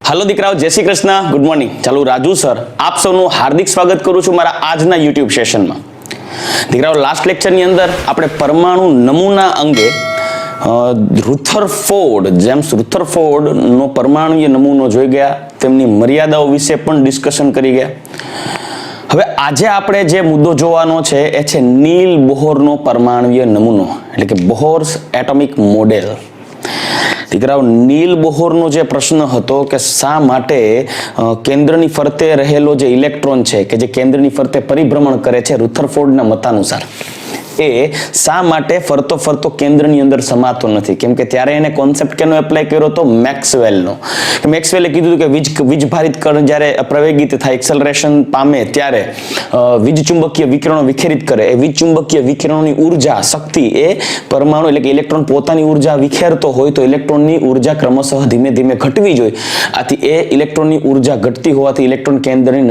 Hello દીકરાઓ, જય Shri Krishna, good morning. ચાલો રાજુ સર આપ સૌનું હાર્દિક સ્વાગત કરું છું મારા આજના યુટ્યુબ સેશનમાં. દીકરાઓ, લાસ્ટ લેક્ચરની અંદર આપણે પરમાણુ નમૂના અંગે જેમ્સ રુથરફોર્ડનો પરમાણુય નમૂનો જોઈ ગયા, તેમની મર્યાદાઓ વિશે પણ ડિસ્કશન કરી ગયા. હવે આજે આપણે જે મુદ્દો જોવાનો છે એ છે નીલ બોહરનો પરમાણુય નમૂનો, એટલે કે બોહર્સ એટોમિક મોડેલ. દીકરાઓ, નીલ બોહરનો જે પ્રશ્ન હતો કે શા માટે કેન્દ્રની ફરતે રહેલો જે ઇલેક્ટ્રોન છે કે જે કેન્દ્રની ફરતે પરિભ્રમણ કરે છે રુથરફોર્ડના મતાનુસાર, એ શા માટે ફરતો ફરતો કેન્દ્રની અંદર સમાતો નથી? કેમ કે ત્યારે એને કોન્સેપ્ટ કેનો એપ્લાય કર્યો હતો? મેક્સવેલનો. મેક્સવેલે કીધું કે વીજભારિત કણ જ્યારે પ્રવેગિત થાય, એક્સેલરેશન પામે ત્યારે વીજચુંબકીય વિકિરણો વિખેરિત કરે. એ વીજચુંબકીય વિકિરણોની ઉર્જા, શક્તિ એ પરમાણુ એટલે કે ઇલેક્ટ્રોન પોતાની ઉર્જા વિખેરતો હોય તો ઇલેક્ટ્રોનની ઉર્જા ક્રમશઃ ધીમે ધીમે ઘટવી જોઈએ. આથી એ ઇલેક્ટ્રોનની ઉર્જા ઘટતી હોવાથી ઇલેક્ટ્રોન કેન્દ્રની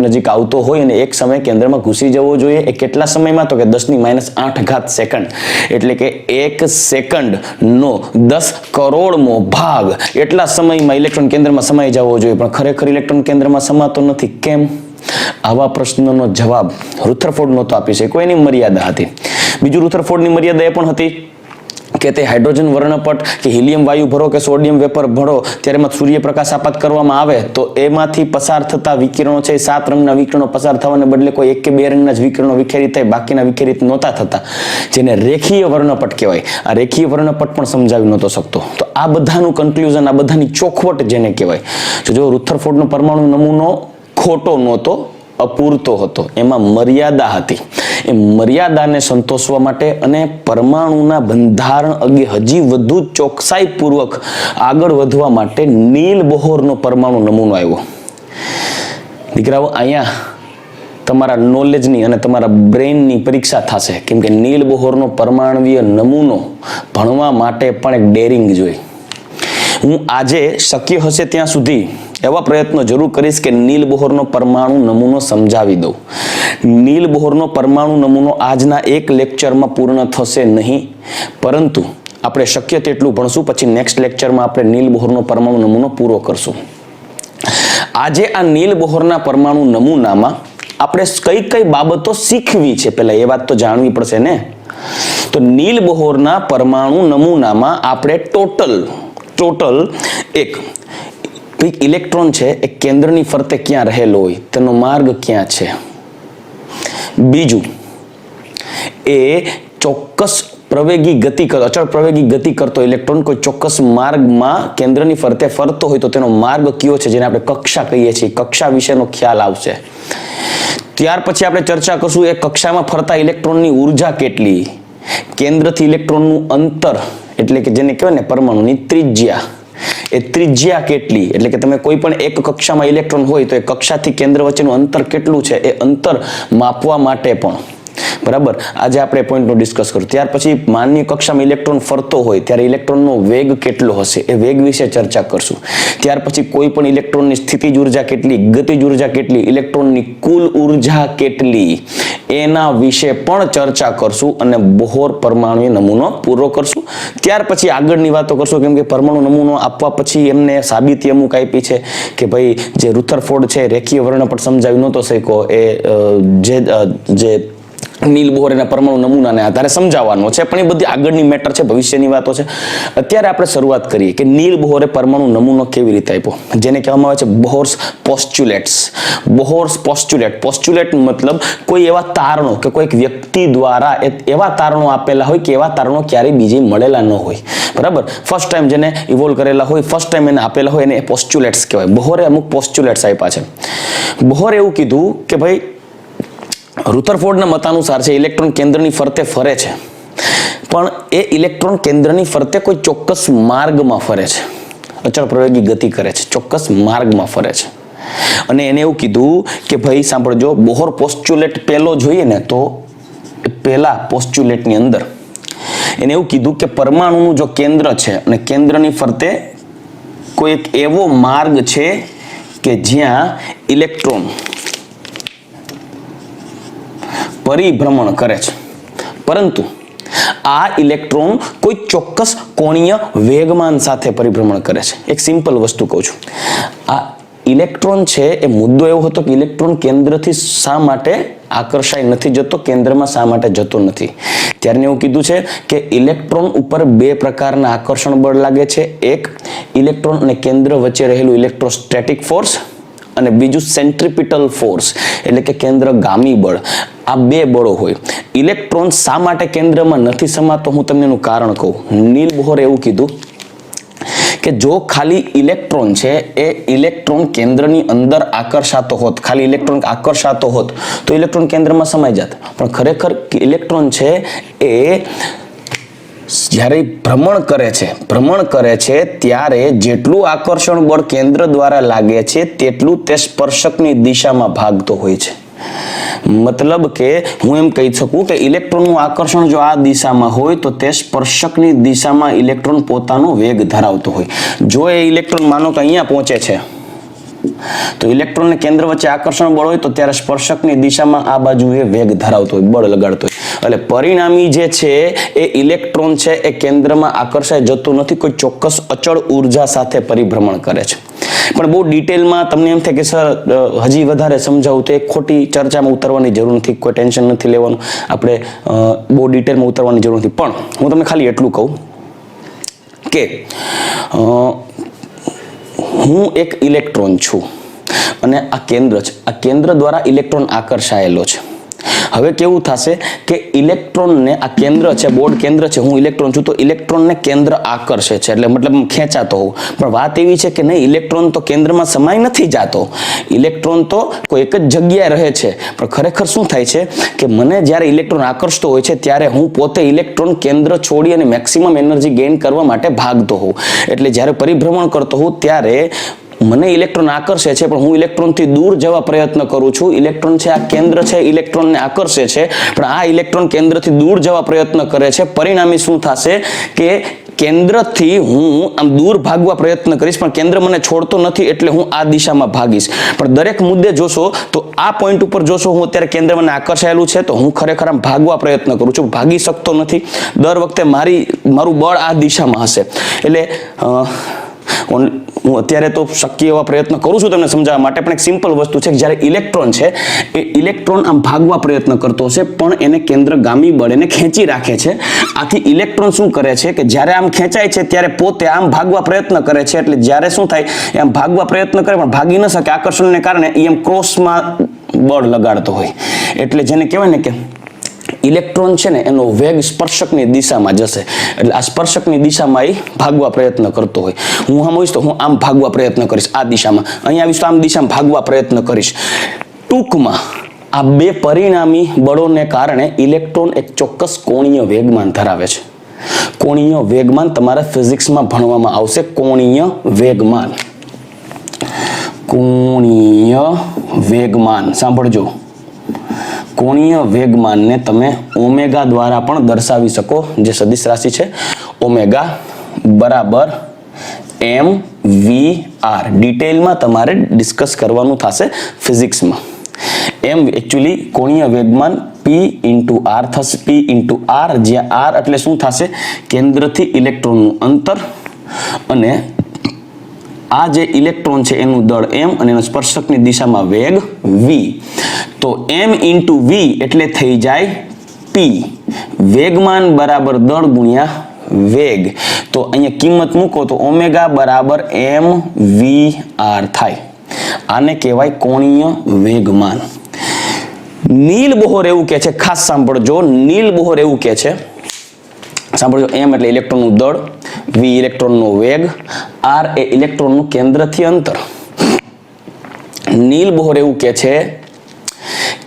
નજીક આવતો હોય અને એક સમય કેન્દ્રમાં ઘૂસી જવો જોઈએ. એ કેટલા સમયમાં? તો કે 10⁻8 સેકન્ડ, એટલે કે 1 સેકન્ડનો 10 કરોડમો ભાગ એટલા સમયમાં ઇલેક્ટ્રોન કેન્દ્રમાં સમાઈ જવો જોઈએ. પણ ખરેખર ઇલેક્ટ્રોન કેન્દ્રમાં સમાતો નથી. કેમ? આવા પ્રશ્નનો જવાબ રુથરફોર્ડ નહોતો આપી શક્યો, એની મર્યાદા હતી. બીજું, રુથરફોર્ડની મર્યાદા એ પણ હતી કે તે હાઇડ્રોજન વર્ણપટ કે હિલિયમ વાયુ ભરો કે સોડિયમ વેપર ભરો ત્યારે એમાં સૂર્યપ્રકાશ આપાત કરવામાં આવે તો એમાંથી પસાર થતા વિકિરણો છે, 7 રંગના વિકિરણો પસાર થવાને બદલે કોઈ 1 કે 2 રંગના જ વિકિરણો વિખેરિત થાય, બાકીના વિખેરિત નહોતા થતા, જેને રેખીય વર્ણપટ કહેવાય. આ રેખીય વર્ણપટ પણ સમજાવી નહોતો શકતો. તો આ બધાનું કન્ક્લુઝન, આ બધાની ચોખવટ જેને કહેવાય, જો રુથરફોર્ડનો પરમાણુ નમૂનો ખોટો નહોતો, અપૂરતો હતો, એમાં મર્યાદા હતી. એ મર્યાદાને સંતોષવા માટે અને પરમાણુના બંધારણ અંગે હજી વધુ ચોકસાઈપૂર્વક આગળ વધવા માટે નીલ બોહરનો પરમાણુ નમૂનો આવ્યો. દીકરાઓ, અહીંયા તમારા નોલેજની અને તમારા બ્રેઇનની પરીક્ષા થશે. કેમ કે નીલ બોહરનો પરમાણુય નમૂનો ભણવા માટે પણ એક ડેરિંગ જોઈએ. હું આજે શક્ય હશે ત્યાં સુધી એવા પ્રયત્નો જરૂર કરીશ કે નીલ બોહરનો પરમાણુ નમૂનો સમજાવી દઉં. નીલ બોહરનો પરમાણુ નમૂનો આજના એક લેક્ચરમાં પૂર્ણ થશે નહીં, પરંતુ આપણે શક્ય તેટલું ભણશું. પછી નેક્સ્ટ લેક્ચરમાં આપણે નીલ બોહરનો પરમાણુ નમૂનો પૂરો કરશું. આજે આ નીલ બોહરના પરમાણુ નમૂનામાં આપણે કઈ બાબતો શીખવી છે, પહેલા એ વાત તો જાણવી પડશે ને. તો નીલ બોહરના પરમાણુ નમૂનામાં આપણે ટોટલ એક ઇલેક્ટ્રોન છે એ કેન્દ્રની ફરતે ક્યાં રહેલો હોય, તેનો માર્ગ ક્યાં છે. બીજું, એ ચોક્કસ પ્રવેગી ગતિ કરતો, અચળ પ્રવેગી ગતિ કરતો ઇલેક્ટ્રોન કોઈ ચોક્કસ માર્ગમાં કેન્દ્રની ફરતે ફરતો હોય તો તેનો માર્ગ કયો છે, જેને આપણે કક્ષા કહીએ છીએ. કક્ષા વિશેનો ખ્યાલ આવશે. ત્યાર પછી આપણે ચર્ચા કરશું એ કક્ષામાં ફરતા ઇલેક્ટ્રોનની ઉર્જા કેટલી, કેન્દ્રથી ઇલેક્ટ્રોનનું અંતર, એટલે કે જેને કહેવાય ને પરમાણુની ત્રિજ્યા, એ ત્રિજ્યા કેટલી, એટલે કે તમે કોઈ પણ એક કક્ષામાં ઇલેક્ટ્રોન હોય તો એ કક્ષાથી કેન્દ્ર વચ્ચેનું અંતર કેટલું છે, એ અંતર માપવા માટે પણ, બરાબર, આજે આપણે પોઈન્ટનો ડિસ્કસ કરીશું. ત્યાર પછી માન્ય કક્ષામાં ઇલેક્ટ્રોન ફરતો હોય ત્યારે ઇલેક્ટ્રોનનો વેગ કેટલો હશે, એ વેગ વિશે ચર્ચા કરશું. ત્યાર પછી કોઈ પણ ઇલેક્ટ્રોનની સ્થિતિજ ઉર્જા કેટલી, ગતિજ ઉર્જા કેટલી, ઇલેક્ટ્રોનની કુલ ઉર્જા કેટલી, એના વિશે પણ ચર્ચા કરશું અને બોહર પરમાણુ નમૂનો પૂરો કરશું. ત્યાર પછી આગળની વાતો કરશું. કેમ કે પરમાણુ નમૂનો આપવા પછી એમને સાબિતી અમુક આપી છે કે ભાઈ જે રુથરફોર્ડ છે રેખીય વર્ણપટ સમજાવી નહોતો શક્યો, એ જે નીલ બોહર એના પરમાણુ નમૂનાને આધારે સમજાવવાનો છે, પણ એ બધી આગળની મેટર છે, ભવિષ્યની વાતો છે. અત્યારે આપણે શરૂઆત કરીએ કે નીલ બોહરે પરમાણુ નમૂનો કેવી રીતે આપ્યો, જેને કહેવામાં આવે છે બોહર્સ પોસ્ચ્યુલેટ્સ. બોહર્સ પોસ્ચ્યુલેટ મતલબ કોઈ એવા તારણો કે કોઈક વ્યક્તિ દ્વારા એવા તારણો આપેલા હોય કે એવા તારણો ક્યારેય બીજે મળેલા ન હોય, બરાબર. ફર્સ્ટ ટાઈમ જેને ઇવોલ્વ કરેલા હોય, ફર્સ્ટ ટાઈમ એને આપેલા હોય, એને પોસ્ચ્યુલેટ્સ કહેવાય. બોહરે અમુક પોસ્ચ્યુલેટ્સ આપ્યા છે. બોહરે એવું કીધું કે ભાઈ રુથરફોર્ડના મતાનુસાર છે ઇલેક્ટ્રોન કેન્દ્રની ફરતે ફરે છે, પણ એ ઇલેક્ટ્રોન કેન્દ્રની ફરતે કોઈ ચોક્કસ માર્ગમાં ફરે છે, અચળ પ્રવેગી ગતિ કરે છે, ચોક્કસ માર્ગમાં ફરે છે. અને એને એવું કીધું કે ભાઈ સાંભળજો, બોહર પોસ્ચ્યુલેટ પહેલો જોઈએ ને તો પહેલા પોસ્ચ્યુલેટની અંદર એને એવું કીધું કે પરમાણુનું જો કેન્દ્ર છે અને કેન્દ્રની ફરતે કોઈ એક એવો માર્ગ છે કે જ્યાં ઇલેક્ટ્રોન પરિભ્રમણ કરે છે, પરંતુ આ ઇલેક્ટ્રોન કોઈ ચોક્કસ કોણીય વેગમાન સાથે પરિભ્રમણ કરે છે. એક સિમ્પલ વસ્તુ કહું છું, આ ઇલેક્ટ્રોન છે એ મુદ્દો એવો હતો કે ઇલેક્ટ્રોન કેન્દ્રથી શા માટે આકર્ષાય નથી જતો, કેન્દ્રમાં શા માટે જતો નથી. ત્યારે એવું કીધું છે કે ઇલેક્ટ્રોન ઉપર બે પ્રકારના આકર્ષણ બળ લાગે છે. એક ઇલેક્ટ્રોન અને કેન્દ્ર વચ્ચે રહેલું ઇલેક્ટ્રોસ્ટેટિક ફોર્સ અને બીજું સેન્ટ્રીપિટલ ફોર્સ એટલે કે કેન્દ્રગામી બળ. આ બે બળો હોય. ઇલેક્ટ્રોન શા માટે કેન્દ્રમાં નથી સમાતો, હું તમને એનું કારણ કહું. નીલ બોહરે એવું કીધું કે જો ખાલી ઇલેક્ટ્રોન છે એ ઇલેક્ટ્રોન કેન્દ્રની અંદર આકર્ષાતો હોત, ખાલી ઇલેક્ટ્રોન આકર્ષાતો હોત તો ઇલેક્ટ્રોન કેન્દ્રમાં સમાઈ જાત. પણ ખરેખર ઇલેક્ટ્રોન છે એ જ્યારે ભ્રમણ કરે છે ત્યારે જેટલું આકર્ષણ બળ કેન્દ્ર દ્વારા લાગે છે તેટલું તે સ્પર્શકની દિશામાં ભાગતો હોય છે. મતલબ કે હું એમ કહી શકું કે ઇલેક્ટ્રોનનું આકર્ષણ જો આ દિશામાં હોય તો તે સ્પર્શકની દિશામાં ઇલેક્ટ્રોન પોતાનો વેગ ધરાવતો હોય. જો એ ઇલેક્ટ્રોન માનો કે અહીંયા પહોંચે છે તો ઇલેક્ટ્રોન ને કેન્દ્ર વચ્ચે આકર્ષણ બળ હોય તો ત્યારે સ્પર્શકની દિશામાં આ બાજુ એ વેગ ધરાવતો હોય, બળ લગાડતો હોય. એટલે પરિણામી જે છે એ ઇલેક્ટ્રોન છે એ કેન્દ્રમાં આકર્ષાય જતો નથી, કોઈ ચોક્કસ અચળ ઉર્જા સાથે પરિભ્રમણ કરે છે. પણ બહુ ડિટેલમાં તમને એમ થાય કે સર હજી વધારે સમજાવું તો એક ખોટી ચર્ચામાં ઉતરવાની જરૂર નથી, કોઈ ટેન્શન નથી લેવાનું, આપણે બહુ ડિટેલમાં ઉતરવાની જરૂર નથી. પણ હું તમને ખાલી એટલું કહું કે હું એક ઇલેક્ટ્રોન છું અને આ કેન્દ્ર છે, આ કેન્દ્ર દ્વારા ઇલેક્ટ્રોન આકર્ષાયેલો છે. હવે કેવું થશે કે ઇલેક્ટ્રોનને આ કેન્દ્ર છે, બોર્ડ કેન્દ્ર છે, હું ઇલેક્ટ્રોન છું તો ઇલેક્ટ્રોનને કેન્દ્ર આકર્ષે છે, એટલે મતલબ ખેંચાતો હોઉં. પણ વાત એવી છે કે નહીં, ઇલેક્ટ્રોન તો કેન્દ્રમાં સમાઈ નથી જાતો, ઇલેક્ટ્રોન તો કોઈ એક જ જગ્યાએ રહે છે. પણ ખરેખર શું થાય છે કે મને જ્યારે ઇલેક્ટ્રોન આકર્ષતો હોય છે ત્યારે હું પોતે ઇલેક્ટ્રોન કેન્દ્ર છોડી અને મેક્સિમમ એનર્જી ગેઇન કરવા માટે ભાગતો હોઉં. એટલે જ્યારે પરિભ્રમણ કરતો હોઉં ત્યારે મને ઇલેક્ટ્રોન આકર્ષે છે પણ હું ઇલેક્ટ્રોનથી દૂર જવા પ્રયત્ન કરું છું. ઇલેક્ટ્રોન છે આ કેન્દ્ર છે, ઇલેક્ટ્રોનને આકર્ષે છે પણ આ ઇલેક્ટ્રોન કેન્દ્રથી દૂર જવા પ્રયત્ન કરે છે. પરિણામી શું થશે કે કેન્દ્રથી હું આમ દૂર ભાગવા પ્રયત્ન કરીશ પણ કેન્દ્ર મને છોડતો નથી એટલે હું આ દિશામાં ભાગીશ. પણ દરેક મુદ્દે જોશો તો આ પોઈન્ટ ઉપર જોશો હું અત્યારે કેન્દ્ર મને આકર્ષાયેલું છે તો હું ખરેખર આમ ભાગવા પ્રયત્ન કરું છું, ભાગી શકતો નથી. દર વખતે મારું બળ આ દિશામાં હશે. એટલે હું અત્યારે તો શક્ય એવા પ્રયત્ન કરું છું તમને સમજાવવા માટે, પણ એક સિમ્પલ વસ્તુ છે કે જ્યારે ઇલેક્ટ્રોન છે એ ઇલેક્ટ્રોન આમ ભાગવા પ્રયત્ન કરતો હશે પણ એને કેન્દ્રગામી બળ એને ખેંચી રાખે છે. આથી ઇલેક્ટ્રોન શું કરે છે કે જ્યારે આમ ખેંચાય છે ત્યારે પોતે આમ ભાગવા પ્રયત્ન કરે છે. એટલે જ્યારે શું થાય એ આમ ભાગવા પ્રયત્ન કરે પણ ભાગી ન શકે, આકર્ષણને કારણે એ એમ ક્રોસમાં બળ લગાડતો હોય. એટલે જેને કહેવાય ને કે ઇલેક્ટ્રોન છે ને એનો વેગ સ્પર્શકની દિશામાં જશે. એટલે આ સ્પર્શકની દિશામાં એ ભાગવા પ્રયત્ન કરતો હોય. હું આમ હોઈશ તો હું આમ ભાગવા પ્રયત્ન કરીશ આ દિશામાં, અહીંયા આવીશ તો આમ દિશામાં ભાગવા પ્રયત્ન કરીશ. ટૂંકમાં આ બે પરિણામી બળોને કારણે ઇલેક્ટ્રોન એક ચોક્કસ કોણીય વેગમાન ધરાવે છે. કોણીય વેગમાન તમારા ફિઝિક્સમાં ભણવામાં આવશે. કોણીય વેગમાન, કોણીય વેગમાન સાંભળજો. કોણીય વેગમાનને તમે ઓમેગા દ્વારા પણ દર્શાવી શકો, જે સદિશ રાશિ છે ઓમેગા બરાબર mvr. ડિટેલમાં તમારે ડિસ્કસ કરવાનું થશે ફિઝિક્સમાં. એમ એકચ્યુઅલી કોણીય વેગમાન p ઇન્ટુ r થશે, p ઇન્ટુ r, જ્યાં r એટલે શું થશે કેન્દ્રથી ઇલેક્ટ્રોનનું અંતર અને આ જે ઇલેક્ટ્રોન છે એનું દળ m અને એના સ્પર્શકની દિશામાં વેગ v. તો m ઇન્ટુ v એટલે થઈ જાય p. વેગમાન બરાબર દળ ગુણ્યા વેગ. તો અહીંયા કિંમત મૂકો તો ઓમેગા બરાબર mvr થાય. આને કહેવાય કોણીય વેગમાન. નીલ બોહર એવું કહે છે, ખાસ સાંભળજો, નીલ બોહર એવું કહે છે, સાંભળજો, m એટલે ઇલેક્ટ્રોનનું દળ, v ઇલેક્ટ્રોનનો વેગ, r એ ઇલેક્ટ્રોનનું કેન્દ્રથી અંતર. નીલ બોહર એવું કહે છે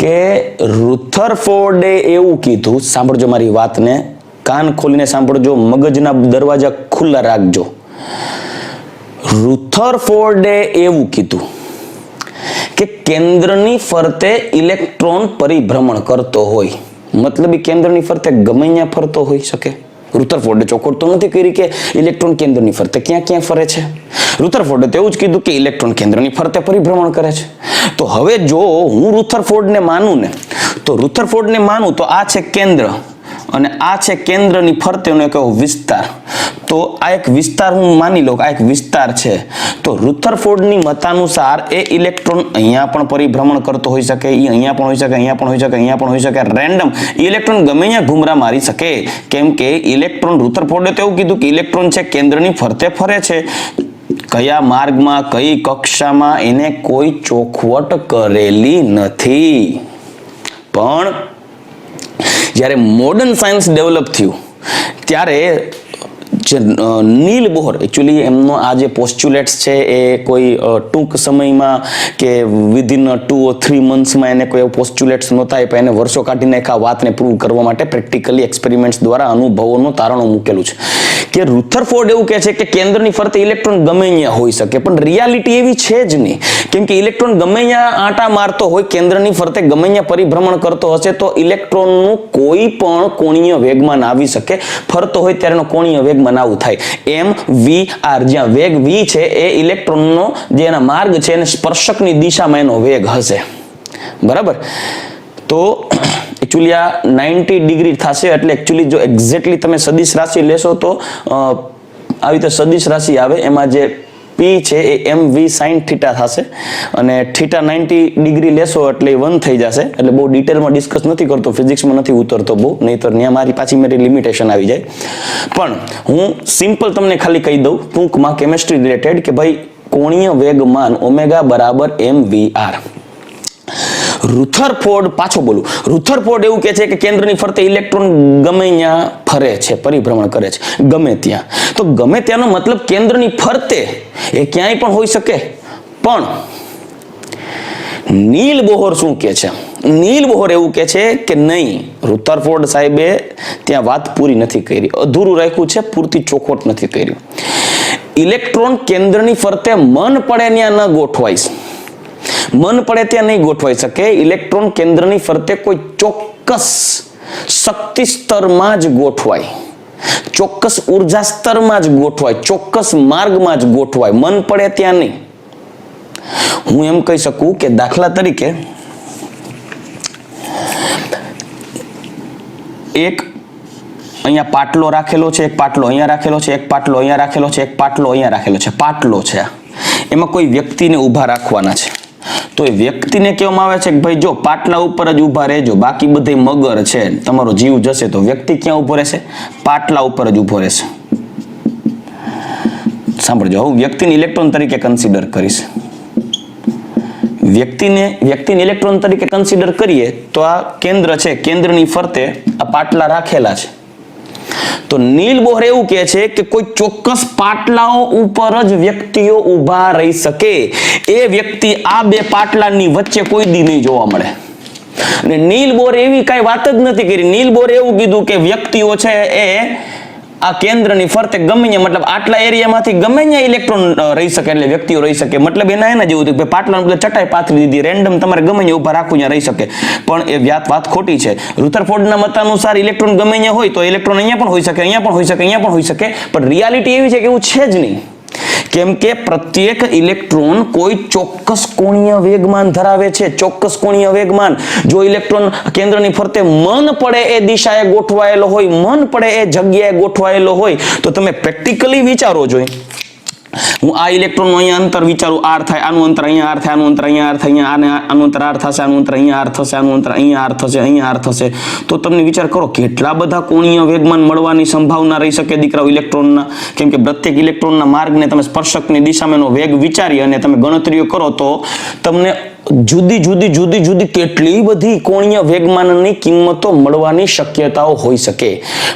કે રુથરફોર્ડે એવું કીધું, સાંભળજો મારી વાતને, કાન ખોલીને સાંભળજો, મગજના દરવાજા ખુલ્લા રાખજો. રુથરફોર્ડે એવું કીધું કે કેન્દ્રની ફરતે ઇલેક્ટ્રોન પરિભ્રમણ કરતો હોય. મતલબ કેન્દ્રની ફરતે ગમે ત્યાં ફરતો હોઈ શકે. રુથરફોર્ડે ચોખવટ તો નથી કરી કે ઇલેક્ટ્રોન કેન્દ્રની ફરતે ક્યાં ક્યાં ફરે છે. રુથરફોર્ડે તો એવું જ કીધું કે ઇલેક્ટ્રોન કેન્દ્રની ફરતે પરિભ્રમણ કરે છે. તો હવે જો હું રુથરફોર્ડને માનું ને તો આ છે કેન્દ્ર અને આ છે કેન્દ્રની ફરતેનો એક એવો વિસ્તાર. તો આ એક વિસ્તાર હું માની લઉં કે આ એક વિસ્તાર છે. તો રુથરફોર્ડની મતાનુસાર એ ઇલેક્ટ્રોન અહીંયા પણ પરિભ્રમણ કરતો હોઈ શકે, એ અહીંયા પણ હોઈ શકે, અહીંયા પણ હોઈ શકે, અહીંયા પણ હોઈ શકે. રેન્ડમ ઇલેક્ટ્રોન ગમે ત્યાં ઘૂમરા મારી શકે, કેમ કે ઇલેક્ટ્રોન રુથરફોર્ડે તો એવું કીધું કે ઇલેક્ટ્રોન છે કેન્દ્રની ફરતે ફરે છે. કયા માર્ગમાં, કઈ કક્ષામાં, એને કોઈ ચોખવટ કરેલી નથી. પણ જ્યારે મોડર્ન સાયન્સ ડેવલપ થયું ત્યારે જે નીલ બોહર, એકચ્યુઅલી એમનો આ જે પોસ્ચ્યુલેટ્સ છે એ કોઈ ટૂંક સમયમાં કે વિધિન 2 or 3 મંથ્સમાં એને કોઈ પોસ્ચ્યુલેટ્સ નહોતા આપ્યા, એને વર્ષો કાઢીને એક આ વાતને પ્રૂવ કરવા માટે પ્રેક્ટિકલી એક્સપેરિમેન્ટ્સ દ્વારા અનુભવોનું તારણો મૂકેલું છે કે રુથરફોર્ડ એવું કહે છે કે કેન્દ્રની ફરતે ઇલેક્ટ્રોન ગમે ત્યાં હોઈ શકે, પણ રિયાલિટી એવી છે જ નહીં. કેમ કે ઇલેક્ટ્રોન ગમે ત્યાં આંટા મારતો હોય, કેન્દ્રની ફરતે ગમે ત્યાં પરિભ્રમણ કરતો હશે તો ઇલેક્ટ્રોનનું કોઈ પણ કોણીય વેગમાન આવી શકે. ફરતો હોય ત્યારે એનો કોણીય વેગમાન આવું થાય mvr, જ્યાં વેગ v છે એ ઇલેક્ટ્રોનનો જે એના માર્ગ છે એને સ્પર્શકની દિશામાં એનો વેગ હશે. બરાબર? તો એકચ્યુઅલી આ 90 ડિગ્રી થશે. એટલે એકચ્યુઅલી જો એક્ઝેક્ટલી તમે સદિશ રાશિ લેશો તો આવી રીતે સદિશ રાશિ આવે, એમાં જે p છે એ mv sin થીટા થશે અને થીટા 90 ડિગ્રી લેશો એટલે 1 થઈ જશે. એટલે બહુ ડિટેલમાં ડિસ્કસ નથી કરતો, ફિઝિક્સમાં નથી ઉતરતો બહુ, નહીતર ત્યાં મારી પાછી મારી લિમિટેશન આવી જાય. પણ હું સિમ્પલ તમને ખાલી કહી દઉં ટૂંકમાં કેમેસ્ટ્રી રિલેટેડ કે ભાઈ કોણીય વેગમાન ઓમેગા બરાબર mvr. રુથરફોર્ડ, પાછો બોલું, રુથરફોર્ડ એવું કહે છે કે કેન્દ્રની ફરતે ઇલેક્ટ્રોન ગમે ત્યાં ફરે છે, પરિભ્રમણ કરે છે, ગમે ત્યાં. તો ગમે ત્યાંનો મતલબ કેન્દ્રની ફરતે એ ક્યાંય પણ હોઈ શકે. પણ નીલ બોહર શું કહે છે? નીલ બોહર એવું કહે છે કે નહીં, રુથરફોર્ડ સાહેબે ત્યાં વાત પૂરી નથી કરી, અધૂરું રાખ્યું છે, પૂરતી ચોખવટ નથી કરી. ઇલેક્ટ્રોન કેન્દ્રની ફરતે મન પડે ત્યાં ન ગોઠવાય, મન પડે ત્યાં નહીં ગોઠવાઈ શકે. ઇલેક્ટ્રોન કેન્દ્રની ફરતે કોઈ ચોક્કસ શક્તિ સ્તરમાં જ ગોઠવાય, ચોક્કસ ઉર્જા સ્તરમાં જ ગોઠવાય, ચોક્કસ માર્ગમાં જ ગોઠવાય, મન પડે ત્યાં નહીં. હું એમ કહી શકું કે દાખલા તરીકે એક અહીંયા પાટલો રાખેલો છે, એક પાટલો અહીંયા રાખેલો છે, એક પાટલો અહીંયા રાખેલો છે, એક પાટલો અહીંયા રાખેલો છે. પાટલો છે, એમાં કોઈ વ્યક્તિને ઊભા રાખવાના છે. તો એ વ્યક્તિને કહેવામાં આવે છે કે ભાઈ જો પાટલા ઉપર જ ઊભા રહેજો, બાકી બધે મગર છે, તમારો જીવ જશે. તો વ્યક્તિ ક્યાં ઊભો રહેશે? પાટલા ઉપર જ ઊભો રહેશે. સાંભળજો, હું વ્યક્તિને ઇલેક્ટ્રોન તરીકે કન્સિડર કરીશ. વ્યક્તિને ઇલેક્ટ્રોન તરીકે કન્સિડર કરીએ તો આ કેન્દ્ર છે, કેન્દ્રની ફરતે આ પાટલા રાખેલા છે. તો નીલ બોહર એવું કહે છે કે કોઈ ચોક્કસ પાટલાઓ ઉપર જ વ્યક્તિઓ ઊભા રહી શકે. એ વ્યક્તિ આ બે પાટલાની વચ્ચે કોઈ દી નહીં જોવા મળે. અને નીલ બોહર એવી કઈ વાત જ નથી કરી. નીલ બોહર એવું કીધું કે વ્યક્તિઓ છે એ આ કેન્દ્રની ફરતે ગમે ત્યાં, મતલબ આટલા એરિયામાંથી ગમે ત્યાં ઇલેક્ટ્રોન રહી શકે, એટલે વ્યક્તિઓ રહી શકે. મતલબ એના જેવું હતું કે પાટલાને બદલે ચટાઈ પાથરી દીધી, રેન્ડમ તમારે ગમે ત્યાં ઊભા રાખવું ત્યાં રહી શકે. પણ એ વાત ખોટી છે. રુથરફોર્ડના મતાનુસાર ઇલેક્ટ્રોન ગમે ત્યાં હોય તો ઇલેક્ટ્રોન અહીંયા પણ હોઈ શકે, અહીંયા પણ હોઈ શકે, અહીંયા પણ હોઈ શકે. પણ રિયાલિટી એવી છે કે એવું છે જ નહીં. કેમ કે પ્રત્યેક ઇલેક્ટ્રોન કોઈ ચોક્કસ કોણીય વેગમાન ધરાવે છે, ચોક્કસ કોણીય વેગમાન. જો ઇલેક્ટ્રોન કેન્દ્રની ફરતે મન પડે એ દિશાએ ગોઠવાયેલો હોય, મન પડે એ જગ્યાએ ગોઠવાયેલો હોય, તો તમે પ્રેક્ટિકલી વિચારો જોઈએ. હું આ ઇલેક્ટ્રોનનું અહીંયા અંતર વિચારું, r થાય, આનું અંતર અહીંયા r થાય, આનું અંતર અહીંયા r થાય, અહીંયા આનું અંતર r થશે, આનું અંતર અહીંયા r થશે, આનું અંતર અહીંયા r થશે, અહીંયા r થશે. તો તમને વિચાર કરો કેટલા બધા કોણીય વેગમાન મળવાની સંભાવના રહી શકે દીકરાઓ ઇલેક્ટ્રોનના. કેમ કે પ્રત્યેક ઇલેક્ટ્રોનના માર્ગને તમે સ્પર્શકની દિશામાં એનો વેગ વિચારી અને તમે ગણતરીઓ કરો તો તમને જુદી કેટલી બધી કોણીય વેગમાનની કિંમતો મળવાની શક્યતાઓ હોઈ શકે.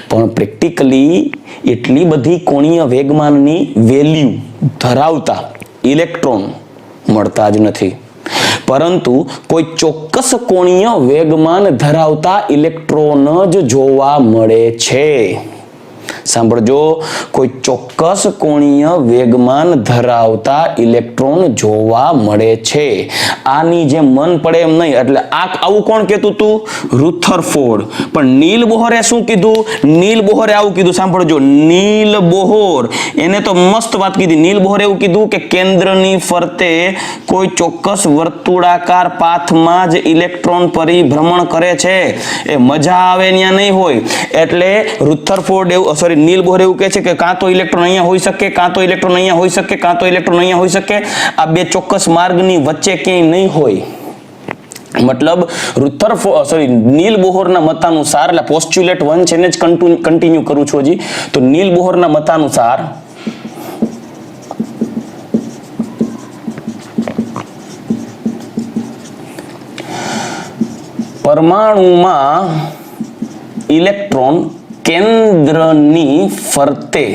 પણ પ્રેક્ટિકલી એટલી બધી કોણીય વેગમાનની વેલ્યુ ધરાવતા ઇલેક્ટ્રોન મળતા જ નથી, પરંતુ કોઈ ચોક્કસ કોણીય વેગમાન ધરાવતા ઇલેક્ટ્રોન જ જોવા મળે છે. સાંભળજો, કોઈ ચોક્કસ કોણીય વેગમાન ધરાવતા ઇલેક્ટ્રોન જોવા મળે છે. આની જેમ મન પડે એમ નહીં. એટલે આવું કોણ કહેતું હતું? રુથરફોર્ડ. પણ નીલ બોહરે શું કીધું? નીલ બોહરે આવું કીધું, સાંભળજો, નીલ બોહર એને તો મસ્ત વાત કીધી. નીલ બોહરે એવું કીધું કે કેન્દ્રની ફરતે કોઈ ચોક્કસ વર્તુળાકાર પાથમાં જ ઇલેક્ટ્રોન પરિભ્રમણ કરે છે. એ મજા આવે ત્યાં નહીં હોય. એટલે રુથરફોર્ડ એવું, સોરી, નીલ બોહર એવું કહે છે કે કાં તો ઇલેક્ટ્રોન અહીંયા હોઈ શકે, કાં તો ઇલેક્ટ્રોન અહીંયા હોઈ શકે, કાં તો ઇલેક્ટ્રોન અહીંયા હોઈ શકે. આ બે ચોક્કસ માર્ગની વચ્ચે ક્યાંય નહીં હોય. મતલબ નીલ બોહરના મતાનુસાર, એટલે પોસ્ચ્યુલેટ 1 છે ને જ કન્ટિન્યુ કરું છું હજી. તો નીલ બોહરના મતાનુસાર પરમાણુમાં ઇલેક્ટ્રોન કેન્દ્રની ફરતે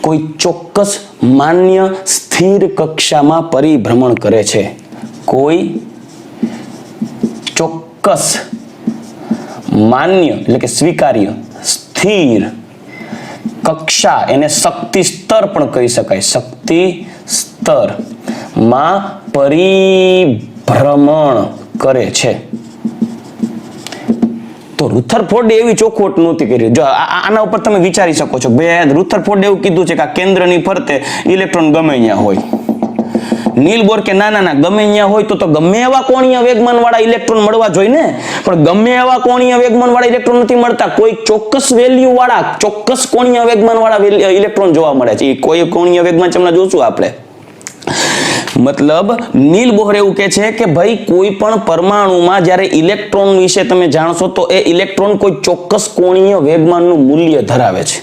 કોઈ ચોક્કસ માન્ય સ્થિર કક્ષામાં પરિભ્રમણ કરે છે. કોઈ ચોક્કસ માન્ય એટલે કે સ્વીકાર્ય સ્થિર કક્ષા, એને શક્તિ સ્તર પણ કહી શકાય, શક્તિ સ્તર માં પરિભ્રમણ કરે છે. તો રુથરફોર્ડે એવી ચોખવટ નહોતી કરી. જો આના ઉપર તમે વિચારી શકો છો, બે રુથરફોર્ડે એવું કીધું છે કે આ કેન્દ્રની ફરતે ઇલેક્ટ્રોન ગમે ત્યાં હોય. નીલ બોર કે ના ના ના, ગમે ત્યાં હોય તો ગમે એવા કોણીય વેગમાન વાળા ઇલેક્ટ્રોન મળવા જોઈએ ને. પણ ગમે એવા કોણીય વેગમાન વાળા ઇલેક્ટ્રોન નથી મળતા. કોઈ ચોક્કસ વેલ્યુ વાળા, ચોક્કસ કોણીય વેગમાન વાળા ઇલેક્ટ્રોન જોવા મળે છે. કોઈ કોણીય વેગમાન છે હમણાં જોશું આપણે. મતલબ નીલ બોહર એવું કહે છે કે ભાઈ કોઈ પણ પરમાણુમાં જ્યારે ઇલેક્ટ્રોન વિશે તમે જાણશો તો એ ઇલેક્ટ્રોન કોઈ ચોક્કસ કોણીય વેગમાનનું મૂલ્ય ધરાવે છે.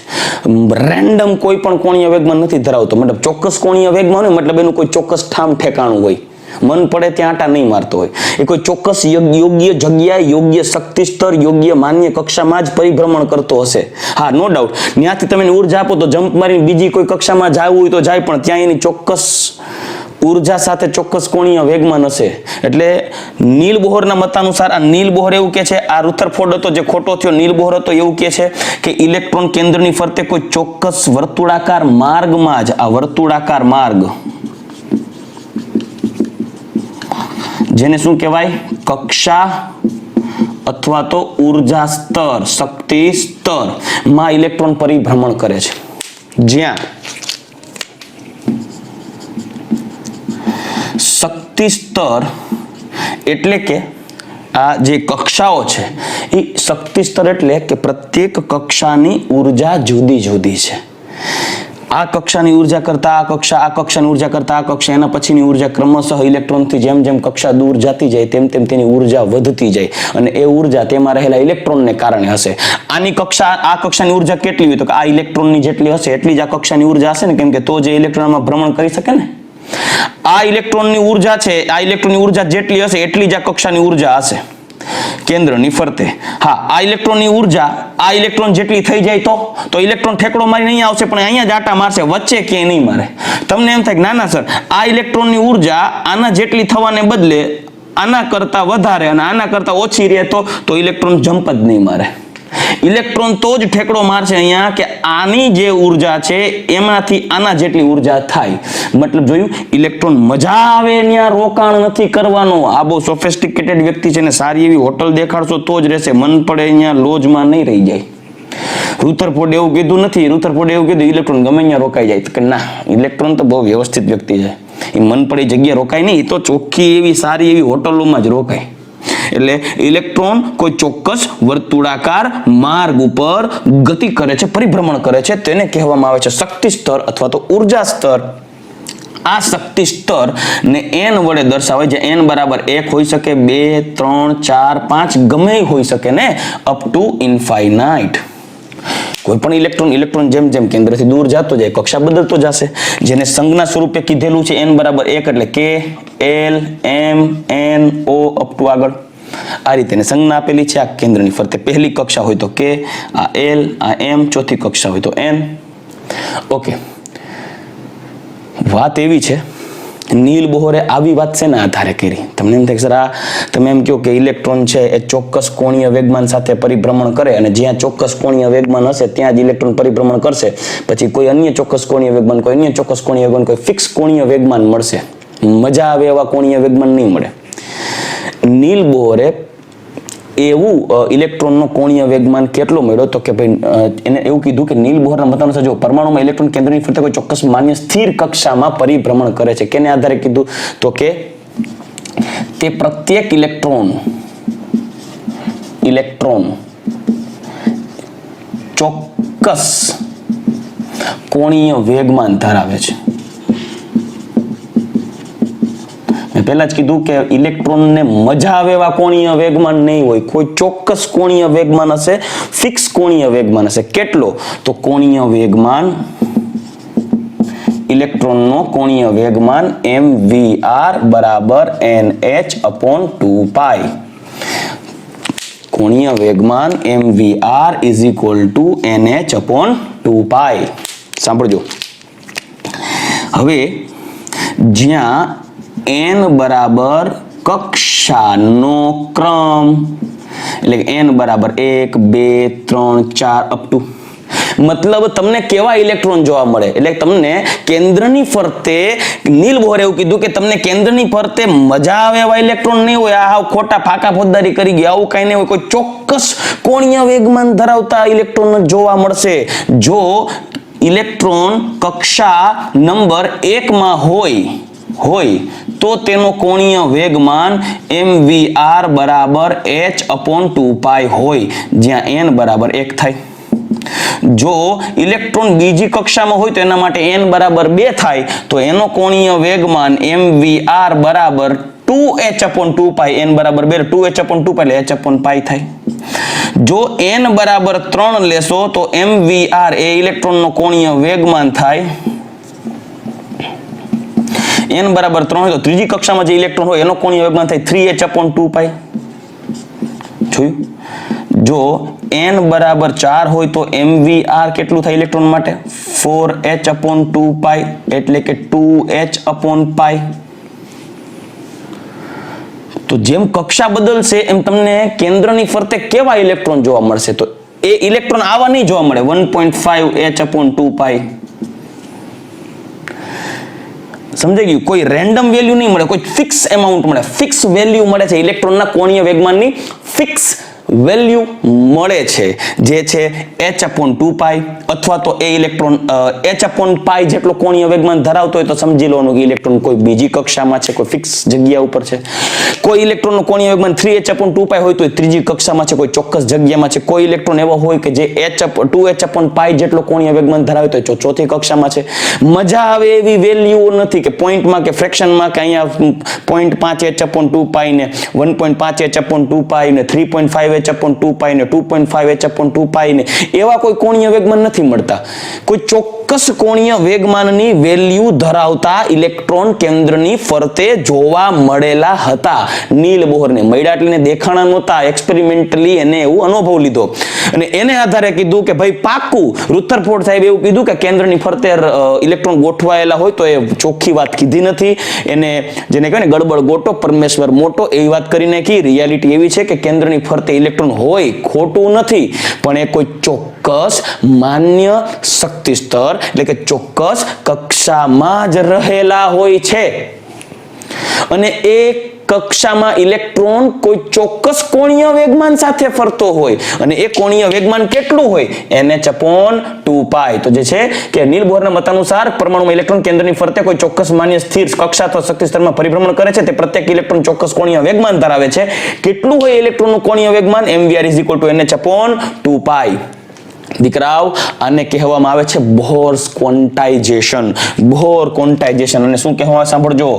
રેન્ડમ કોઈ પણ કોણીય વેગમાન નથી ધરાવતો. મતલબ ચોક્કસ કોણીય વેગમાન હોય, મતલબ એનું કોઈ ચોક્કસ ઠામ ઠેકાણું હોય, મન પડે ત્યાં આટા નહીં મારતો હોય. એ કોઈ ચોક્કસ યોગ્ય જગ્યા, યોગ્ય શક્તિ સ્તર, યોગ્ય માન્ય કક્ષામાં જ પરિભ્રમણ કરતો હશે. હા, નો ડાઉટ, ત્યાંથી તમે ઉર્જા આપો તો જમ્પ મારીને બીજી કોઈ કક્ષામાં જવું હોય તો જાય, પણ ત્યાં એની ચોક્કસ ઉર્જા સાથે ચોક્કસ કોણીય વેગમાન હશે. એટલે નીલ બોહરના મતાનુસાર આ નીલ બોહર એવું કહે છે, આ રુથરફોર્ડ હતો જે ખોટો થયો, નીલ બોહર હતો એવું કહે છે કે ઇલેક્ટ્રોન કેન્દ્રની ફરતે કોઈ ચોક્કસ વર્તુળાકાર માર્ગમાં જ, આ વર્તુળાકાર માર્ગ જેને શું કહેવાય? કક્ષા અથવા તો ઉર્જા સ્તર, શક્તિ સ્તર માં ઇલેક્ટ્રોન પરિભ્રમણ કરે છે. જ્યાં શક્તિ સ્તર એટલે કે આ જે કક્ષાઓ છે એ શક્તિ સ્તર એટલે કે પ્રત્યેક કક્ષાની ઉર્જા જુદી જુદી છે. આ કક્ષાની ઉર્જા કરતા આ કક્ષાની ઉર્જા કરતા આ કક્ષા, એના પછીની ઉર્જા ક્રમશઃ ઇલેક્ટ્રોનથી જેમ જેમ કક્ષા દૂર જતી જાય તેમ તેમ તેની ઉર્જા વધતી જાય, અને એ ઉર્જા તેમાં રહેલા ઇલેક્ટ્રોનને કારણે હશે. આની કક્ષા, આ કક્ષાની ઉર્જા કેટલી હોય તો કે આ ઇલેક્ટ્રોનની જેટલી હશે એટલી જ આ કક્ષાની ઉર્જા હશે ને, કેમ કે તો જે ઇલેક્ટ્રોનમાં ભ્રમણ કરી શકે ને. આ ઇલેક્ટ્રોનની ઉર્જા છે, આ ઇલેક્ટ્રોનની ઉર્જા જેટલી હશે એટલી જ આ કક્ષાની ઉર્જા હશે કેન્દ્રની ફરતે. હા, આ ઇલેક્ટ્રોનની ઉર્જા આ ઇલેક્ટ્રોન જેટલી થઈ જાય તો ઇલેક્ટ્રોન ઠેકડો મારીને અહીંયા આવશે, પણ અહીંયા જ આટા મારશે, વચ્ચે ક્યાંય નહીં મારે. તમને એમ થાય કે ના ના સર, આ ઇલેક્ટ્રોનની ઉર્જા આના જેટલી થવાને બદલે આના કરતા વધારે અને આના કરતા ઓછી રહે તો ઇલેક્ટ્રોન જમ્પ જ નહીં મારે. ઇલેક્ટ્રોન તો જ ઠેકડો મારશે અહીંયા કે આની જે ઉર્જા છે એમાંથી આના જેટલી ઉર્જા થાય. મતલબ જોયું, ઇલેક્ટ્રોન મજા આવે ત્યાં રોકાણ નથી કરવાનો. આ બહુ સોફિસ્ટિકેટેડ વ્યક્તિ છે ને, સારી એવી હોટલ દેખાડશો તો જ રહેશે, મન પડે અહીંયા લોજમાં નહીં રહી જાય. રુથરફોર્ડે એવું કીધું નથી. રુથરફોર્ડે એવું કીધું ઇલેક્ટ્રોન ગમે ત્યાં રોકાઈ જાય, કે ના, ઇલેક્ટ્રોન તો બહુ વ્યવસ્થિત વ્યક્તિ છે, એ મન પડે જગ્યા રોકાય નહીં, એ તો ચોખ્ખી એવી સારી એવી હોટલોમાં જ રોકાય. એટલે ઇલેક્ટ્રોન કોઈ ચોક્કસ વર્તુળાકાર માર્ગ ઉપર ગતિ કરે છે, પરિભ્રમણ કરે છે, તેને કહેવામાં આવે છે શક્તિ સ્તર અથવા તો ઉર્જા સ્તર. આ શક્તિ સ્તર ને n વડે દર્શાવાય, જે n બરાબર 1 હોઈ શકે, 2, 3, 4, 5 ગમે હોઈ શકે ને, અપ ટુ ઇન્ફાઇનાઇટ. કોઈ પણ ઇલેક્ટ્રોન જેમ જેમ કેન્દ્રથી દૂર જતો જાય કક્ષા બદલતો જશે. જેને સંજ્ઞા સ્વરૂપે કીધેલું છે n બરાબર 1 એટલે k, l, m, n, o up to આગળ. આ રીતે સંજ્ઞા આપેલી છે. આ કેન્દ્રની ફરતે પહેલી કક્ષા હોય તો k, આ l, આ m, ચોથી કક્ષા હોય તો n. ઓકે, વાત એવી છે નીલ બોહરે આવી વાત શેના આધારે કરી? તમને એમ થાય સર આ તમે એમ કહો કે ઇલેક્ટ્રોન છે એ ચોક્કસ કોણીય વેગમાન સાથે પરિભ્રમણ કરે અને જ્યાં ચોક્કસ કોણીય વેગમાન હશે ત્યાં જ ઇલેક્ટ્રોન પરિભ્રમણ કરશે, પછી કોઈ અન્ય ચોક્કસ કોણીય વેગમાન, કોઈ અન્ય ચોક્કસ કોણીય વેગમાન, કોઈ ફિક્સ કોણીય વેગમાન મળશે, મજા આવે એવા કોણીય વેગમાન નહીં મળે. નીલ બોહરે એવું ઇલેક્ટ્રોનનો કોણીય વેગમાન કેટલો મળ્યો તો કે ભાઈ એને એવું કીધું કે નીલ બોહરના મત અનુસાર જો પરમાણુમાં ઇલેક્ટ્રોન કેન્દ્રની ફરતે કોઈ ચોક્કસ માન્ય સ્થિર કક્ષામાં પરિભ્રમણ કરે છે. કેને આધારે કીધું તો કે તે પ્રત્યેક ઇલેક્ટ્રોન ચોક્કસ કોણીય વેગમાન ધરાવે છે. મેં પહેલા જ કીધું કે ઇલેક્ટ્રોનને મજા આવે એવા કોણીય વેગમાન નહીં હોય, કોઈ ચોક્કસ કોણીય વેગમાન હશે, ફિક્સ કોણીય વેગમાન હશે. કેટલો? તો કોણીય વેગમાન, ઇલેક્ટ્રોનનો કોણીય વેગમાન mvr બરાબર nh/2π. કોણીય વેગમાન mvr is equal two nh/2π. સાંભળજો. હવે જ્યાં n બરાબર કક્ષાનો ક્રમ, એટલે કે n બરાબર 1 2 3 4 અપ ટુ, મતલબ તમને કેવા ઇલેક્ટ્રોન જોવા મળે, એટલે તમને કેન્દ્રની ફરતે નીલ બોહરે એવું કીધું કે તમને કેન્દ્રની ફરતે મજા આવે એવા ઇલેક્ટ્રોન નહીં હોય, આ ખોટા ફાકા ફોજદારી કરી ગયા, આવું કઈ નહીં હોય. કોઈ ચોક્કસ કોણીય વેગમાન ધરાવતા ઇલેક્ટ્રોન જોવા મળશે. જો ઇલેક્ટ્રોન કક્ષા નંબર 1 માં હોય તો તેનો કોણીય વેગમાન mvr બરાબર h/2π હોય, જ્યાં n બરાબર 1 થાય. જો ઇલેક્ટ્રોન બીજી કક્ષામાં હોય તો એના માટે n બરાબર 2 થાય, તો એનો કોણીય વેગમાન mvr બરાબર 2h/2π, n બરાબર 2 2h/2π એટલે h/π થાય. જો n બરાબર 3 લેશો તો mvr એ ઇલેક્ટ્રોનનો કોણીય વેગમાન થાય. n બરાબર 3 હોય તો ત્રીજી કક્ષામાં જે ઇલેક્ટ્રોન હોય એનો કોણીય વેગમાન થાય 3h/2π. જોયું? જો n બરાબર 4 હોય તો mvr કેટલું થાય ઇલેક્ટ્રોન માટે? 4h/2π એટલે કે 2h/π. તો જેમ કક્ષા બદલશે એમ તમને કેન્દ્રની ફરતે કેવા ઇલેક્ટ્રોન જોવા મળશે? તો એ ઇલેક્ટ્રોન આવા નહીં જોવા મળે 1.5h/2π. સમજાઈ ગયું? કોઈ રેન્ડમ વેલ્યુ નહીં મળે, કોઈ ફિક્સ એમાઉન્ટ મળે, ફિક્સ વેલ્યુ મળે છે. ઇલેક્ટ્રોનના કોણીય વેગમાનની ફિક્સ વેલ્યુ મળે છે, જે છે h/2π, અથવા તો એ ઇલેક્ટ્રોન h/π જેટલો કોણીય વેગમાન ધરાવતો હોય તો સમજી લેવાનું કે ઇલેક્ટ્રોન કોઈ બીજી કક્ષામાં છે, કોઈ ફિક્સ જગ્યા ઉપર છે. કોઈ ઇલેક્ટ્રોનનો કોણીય વેગમાન 3h/2π હોય તો એ ત્રીજી કક્ષામાં છે, કોઈ ચોક્કસ જગ્યામાં છે. કોઈ ઇલેક્ટ્રોન એવો હોય કે જે 2h/π જેટલો કોણીય વેગમાન ધરાવે તો ચોથી કક્ષામાં છે. મજા આવે એવી વેલ્યુઓ નથી કે પોઈન્ટમાં કે ફ્રેક્શનમાં કે અહીંયા 0.5h/2π ને 1.5h/2π ને 3.5h/2π ને 2.5h/2π ને એવા કોઈ કોણીય વેગમાન નથી મળતા. કોઈ ચોક્કસ કોણીય વેગમાનની વેલ્યુ ધરાવતા ઇલેક્ટ્રોન કેન્દ્રની ફરતે જોવા મળેલા હતા. નીલ બોહરને મળ્યા એટલે દેખાણા નહોતા, એક્સપેરિમેન્ટલી એને એવું અનુભવ લીધો અને એને આધારે કીધું કે ભાઈ પાક્કું. રુથરફોર્ડ સાહેબ એવું કીધું કે કેન્દ્રની ફરતે ઇલેક્ટ્રોન ગોઠવાયેલા હોય તો એ ચોખ્ખી વાત કીધી નથી. એને જેને કહેવાય ને ગડબડ ગોટો પરમેશ્વર મોટો એવી વાત કરી નાખી. રિયાલિટી એવી છે કે કેન્દ્રની ફરતે ઇલેક્ટ્રોન હોય, ખોટું નથી, પણ એ કોઈ ચોક્કસ માન્ય શક્તિ સ્તર એટલે કે ચોક્કસ કક્ષામાં જ રહેલા હોય છે અને એ કક્ષામાં ઇલેક્ટ્રોન કોઈ ચોક્કસ કોણીય વેગમાન સાથે ફરતો હોય અને એ કોણીય વેગમાન કેટલું હોય? nh/2π. તો જે છે કે નીલ બોહરના મતાનુસાર પરમાણુમાં ઇલેક્ટ્રોન કેન્દ્રની ફરતે કોઈ ચોક્કસ માન્ય સ્થિર કક્ષા અથવા શક્તિ સ્તરમાં પરિભ્રમણ કરે છે. તે પ્રત્યેક ઇલેક્ટ્રોન ચોક્કસ કોણીય વેગમાન ધરાવે છે. કેટલું હોય ઇલેક્ટ્રોનનું કોણીય વેગમાન? mvr = nh/2π. દીકરાઓ, આને કહેવામાં આવે છે બોહર્સ ક્વોન્ટાઇઝેશન. Bohr quantization. અને શું કહેવામાં? સાંભળજો,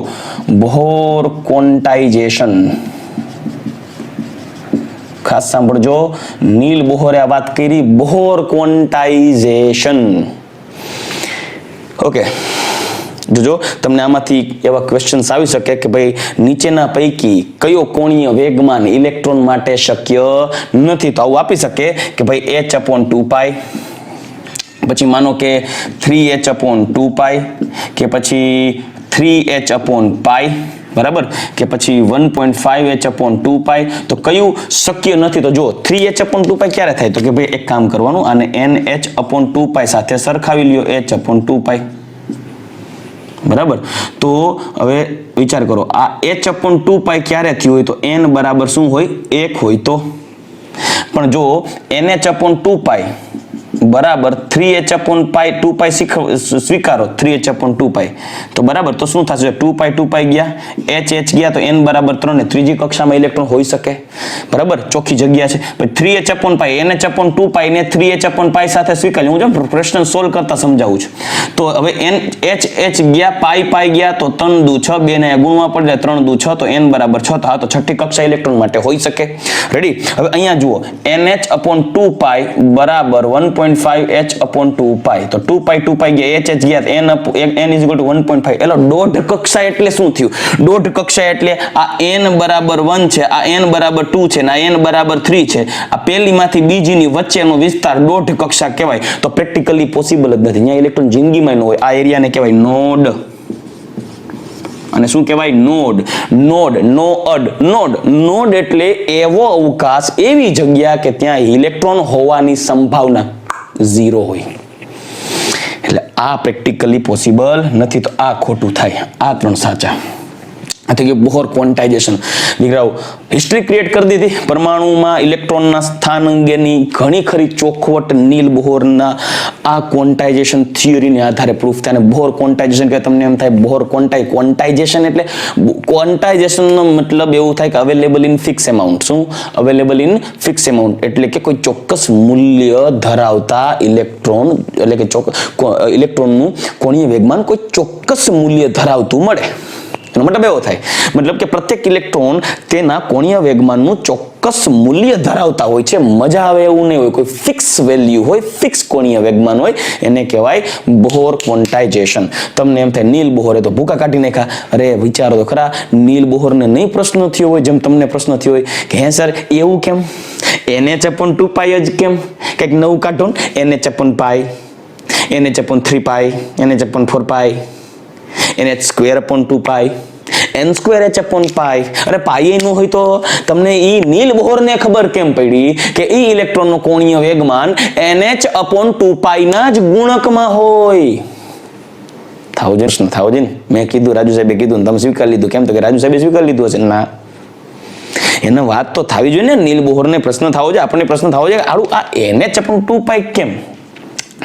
બોહર ક્વોન્ટાઇઝેશન. ખાસ સાંભળજો, નીલ બોહરે આ વાત કરી, બોહર ક્વોન્ટાઇઝેશન. ઓકે, જોજો તમને આમાંથી એવા ક્વેશ્ચન્સ આવી શકે કે ભાઈ નીચેના પૈકી કયો કોણીય વેગમાન ઇલેક્ટ્રોન માટે શક્ય નથી? તો આવું આપી શકે કે ભાઈ h/2π, પછી માનો કે 3h/2π, કે પછી 3h/પાઈ, બરાબર, કે પછી 1.5h/2 તો કયું શક્ય નથી? તો જો 3h/2 ક્યારે થાય? તો કે ભાઈ એક કામ કરવાનું, આને nh/2 સાથે સરખાવી લ્યો h/2, બરાબર. તો હવે વિચાર કરો, આ h/2 ક્યારે થયું હોય? તો n બરાબર શું હોય? 1 હોય તો. પણ જો nh/2 બરાબર 3h/2 સ્વીકારો, 3h/2 તો બરાબર, તો શું થશે? 2 ગયા, h ગયા, તો n બરાબર 3 ને ત્રીજી કક્ષામાં ઇલેક્ટ્રોન હોઈ શકે, બરાબર, ચોખ્ખી જગ્યા છે. 3h/2 nh/2 ને 3h/2 સાથે સ્વીકારી, હું જો પ્રશ્ન સોલ્વ કરતા સમજાવું છું. તો હવે n h ગયા, પાઈ ગયા, તો 3 દુ 6, 2 ને ગુણવા પડે, 3 દુ 6, તો n બરાબર 6, તો આ તો છઠ્ઠી કક્ષા ઇલેક્ટ્રોન માટે હોઈ શકે. રેડી? હવે અહીંયા જુઓ, nh/2 બરાબર 1.5h/2, તો 2 ગયા, h ગયા, n is equal to 1.5. એટલે દોઢ કક્ષા એટલે શું થયું? દોઢ કક્ષા એટલે આ n બરાબર 1 છે, આ n બરાબર 2 છે, અને આ n બરાબર 3 છે. આ પહેલીમાંથી બીજીની વચ્ચેનો વિસ્તાર દોઢ કક્ષા કહેવાય. તો પ્રેક્ટિકલી પોસિબલ જ નથી. અહીંયા ઇલેક્ટ્રોન જિંદગીમાં ન હોય. આ એરિયાને કહેવાય નોડ. અને શું કહેવાય? નોડ. નોડ એટલે એવો અવકાશ, એવી જગ્યા કે ત્યાં ઇલેક્ટ્રોન હોવાની સંભાવના 0 હોય. એટલે આ પ્રેક્ટિકલી પોસિબલ નથી. તો આ ખોટું થાય. આ 3 સાચા. બોહર ક્વોન્ટાઇઝેશન, દીકરાઓ હિસ્ટ્રી ક્રિએટ કરી દીધી. પરમાણુમાં ઇલેક્ટ્રોનના સ્થાન અંગેની ઘણી ખરી ચોખવટ નીલ બોહરના આ ક્વોન્ટાઇઝેશન થિયરીને આધારે પ્રૂફ થાય. અને બોહર ક્વોન્ટાઇઝેશન કે તમને એમ થાય બોહર ક્વોન્ટાઇઝેશન એટલે ક્વોન્ટાઇઝેશનનો મતલબ એવું થાય કે અવેલેબલ ઇન ફિક્સ એમાઉન્ટ. શું? અવેલેબલ ઇન ફિક્સ એમાઉન્ટ એટલે કે કોઈ ચોક્કસ મૂલ્ય ધરાવતા ઇલેક્ટ્રોન, એટલે કે ઇલેક્ટ્રોનનું કોણીય વેગમાન કોઈ ચોક્કસ મૂલ્ય ધરાવતું મળે. એનો મતલબ એવો થાય, મતલબ કે પ્રત્યેક ઇલેક્ટ્રોન તેના કોણીય વેગમાનનું ચોક્કસ મૂલ્ય ધરાવતા હોય છે. મજા આવે એવું નહીં હોય, કોઈ ફિક્સ વેલ્યુ હોય, ફિક્સ કોણીય વેગમાન હોય, એને કહેવાય બોહર ક્વોન્ટાઇઝેશન. તમને એમ થાય નીલ બોહરે તો ભૂકા કાઢી નાખ્યા. અરે વિચારો તો ખરા, નીલ બોહરને નહીં પ્રશ્ન થયો હોય જેમ તમને પ્રશ્ન થયો હોય કે હે સર એવું કેમ? nh/2 જ કેમ? કંઈક નવું કાઢો ને. nh/π, nh/3, nh/4, nh²/2, n²h/π. અરે પાઈ નું હોય તો તમને ઈ નીલ બોહરને ખબર કેમ પડી કે ઈ ઇલેક્ટ્રોનનો કોણીય વેગમાન nh/2 ના જ ગુણકમાં હોય? થાઉજન મેં કીધું, રાજુ સાહેબે કીધું, તમે સ્વીકાર લીધું. કેમ? તો કે રાજુ સાહેબે સ્વીકાર લીધું હશે. ના, એને વાત તો થવી જોઈએ ને. નીલ બોહરને પ્રશ્ન થવો જોઈએ, આપણને પ્રશ્ન થવો જોઈએ આડું આ nh/2 કેમ?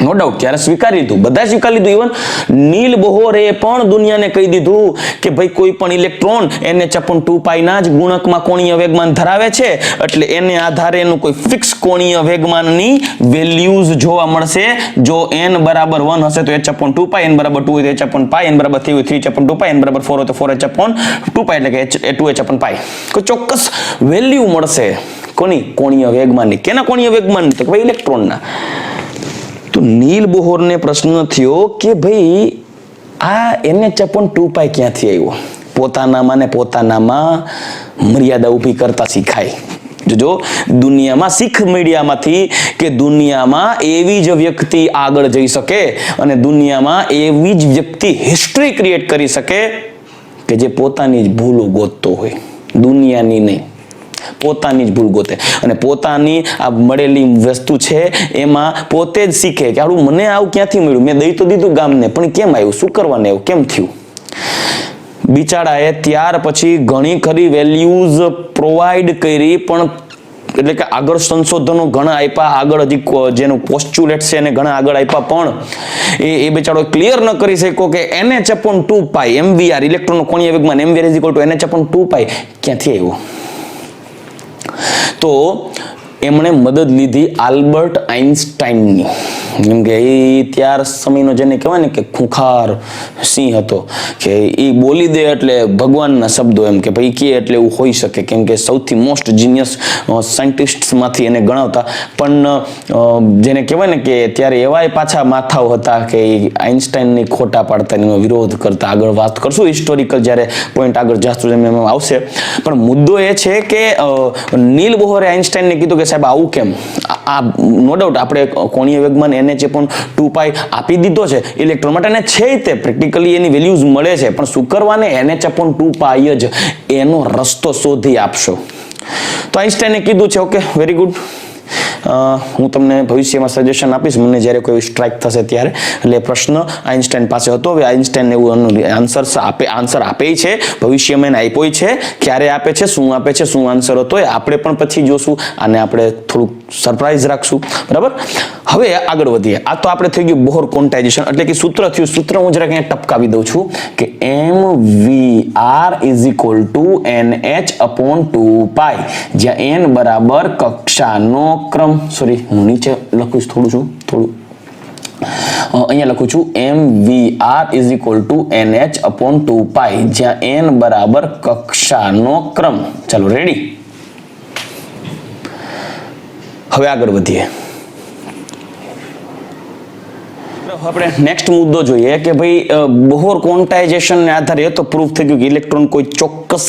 નો ડાઉટ ત્યારે સ્વીકારી લીધું, બધા સ્વીકારી લીધું. ઇવન નીલ બોહરે પણ દુનિયાને કહી દીધું કે ભાઈ કોઈ પણ ઇલેક્ટ્રોન nh/2 ના જ ગુણકમાં કોણીય વેગમાન ધરાવે છે, એટલે એને આધારે એનું કોઈ ફિક્સ કોણીય વેગમાનની વેલ્યુઝ જોવા મળશે. જો n બરાબર 1 હશે તો h/2, n બરાબર 2 હોય તો h/π, n બરાબર 3 હોય 3h/2, n બરાબર 4 હોય તો 4h/2, એટલે કે 2h/π. કોઈ ચોક્કસ વેલ્યુ મળશે. કોની? કોણીય વેગમાનની. કેના કોણીય વેગમાનની? તો ભાઈ ઇલેક્ટ્રોનના. તો નીલ બોહરને પ્રશ્ન થયો કે ભાઈ આ nh/2 ક્યાંથી આવ્યો? પોતાનામાં મર્યાદા ઊભી કરતા શીખાય. જો દુનિયામાં શીખ મીડિયામાંથી કે દુનિયામાં એવી જ વ્યક્તિ આગળ જઈ શકે અને દુનિયામાં એવી જ વ્યક્તિ હિસ્ટ્રી ક્રિએટ કરી શકે કે જે પોતાની જ ભૂલો ગોતતો હોય, દુનિયાની નહીં. પોતાની જ ભૂલ ગોતે અને પોતાની આ મળેલી વસ્તુ છે એમાં પોતે જ શીખે કે આવું મને આવું ક્યાંથી મળ્યું? મેં દઈ તો દીધું ગામને, પણ કેમ આવ્યું? શું કરવાને એવું? કેમ થયું? બિચારાએ ત્યાર પછી ઘણી ખરી વેલ્યુઝ પ્રોવાઈડ કરી, પણ એટલે કે આગળ સંશોધનો ઘણા આપ્યા, આગળ હજી જેનું પોસ્ચ્યુલેટ છે એને ઘણા આગળ આપ્યા, પણ એ બેચારો ક્લિયર ન કરી શક્યો કે nh/2 mvr ઇલેક્ટ્રોનનો કોણીય વેગમાન mvr nh/2 ક્યાંથી આવ્યું? તો એમણે મદદ લીધી આલ્બર્ટ આઇન્સ્ટાઈનની. કેમ કે એ ત્યાર સમયનો જેને કહેવાય ને કે ખૂંખાર સિંહ હતો, કે એ બોલી દે એટલે ભગવાનના શબ્દો, એમ કે ભાઈ કે એટલે એવું હોઈ શકે. કેમ કે સૌથી મોસ્ટ જીનિયસ સાયન્ટિસ્ટમાંથી એને ગણાવતા. પણ જેને કહેવાય ને કે ત્યારે એવાય પાછા માથાઓ હતા કે આઇન્સ્ટાઈનની ખોટા પાડતા, એનો વિરોધ કરતા. આગળ વાત કરશું હિસ્ટોરિકલ જ્યારે પોઈન્ટ આગળ જાસ્તું એમ આવશે. પણ મુદ્દો એ છે કે નીલ બોહરે આઇન્સ્ટાઈનને કીધું કે સાહેબ આવું કેમ? આ નો ડાઉટ આપણે કોણીય વેગમાન NH/2π આપી દીધો છે ઇલેક્ટ્રોન માટે, અને છે તે પ્રેક્ટિકલી એની વેલ્યુઝ મળે છે, પણ શું કરવાને NH/2π જ એનો રસ્તો શોધી આપશો. તો આઈન્સ્ટાઈને કીધું છે. Okay, very good. હું તમને ભવિષ્યમાં સજેશન આપીશ મને જ્યારે કોઈ સ્ટ્રાઇક થશે ત્યારે. એટલે પ્રશ્ન આઈન્સ્ટાઈન પાસે હતો. હવે આઈન્સ્ટાઈન એવું આન્સર આપે છે, ભવિષ્યમાં એને આપ્યો છે, ક્યારે આપે છે, શું આપે છે, શું આન્સર હતો એ આપણે પણ પછી જોશું, અને આપણે થોડુંક સરપ્રાઈઝ રાખશું. બરાબર. હવે આગળ વધીએ. આ તો આપણે થઈ ગયું બોહર ક્વોન્ટાઇઝેશન, એટલે કે સૂત્ર થયું. સૂત્ર હું જરાક અહીંયા ટપકાવી દઉં છું કે mvr = NH/2π, જ્યાં n બરાબર કક્ષાનો ક્રમ. સોરી, હું નીચે લખું થોડું અહીંયા લખું છું mvr = NH/2π, જ્યાં n બરાબર કક્ષાનો ક્રમ. ચાલો, રેડી. હવે આગળ વધીએ. આપણે નેક્સ્ટ મુદ્દો જોઈએ કે ભાઈ બોહર ક્વોન્ટાઇઝેશનને આધારે એ તો પ્રૂફ થઈ ગયું કે ઇલેક્ટ્રોન કોઈ ચોક્કસ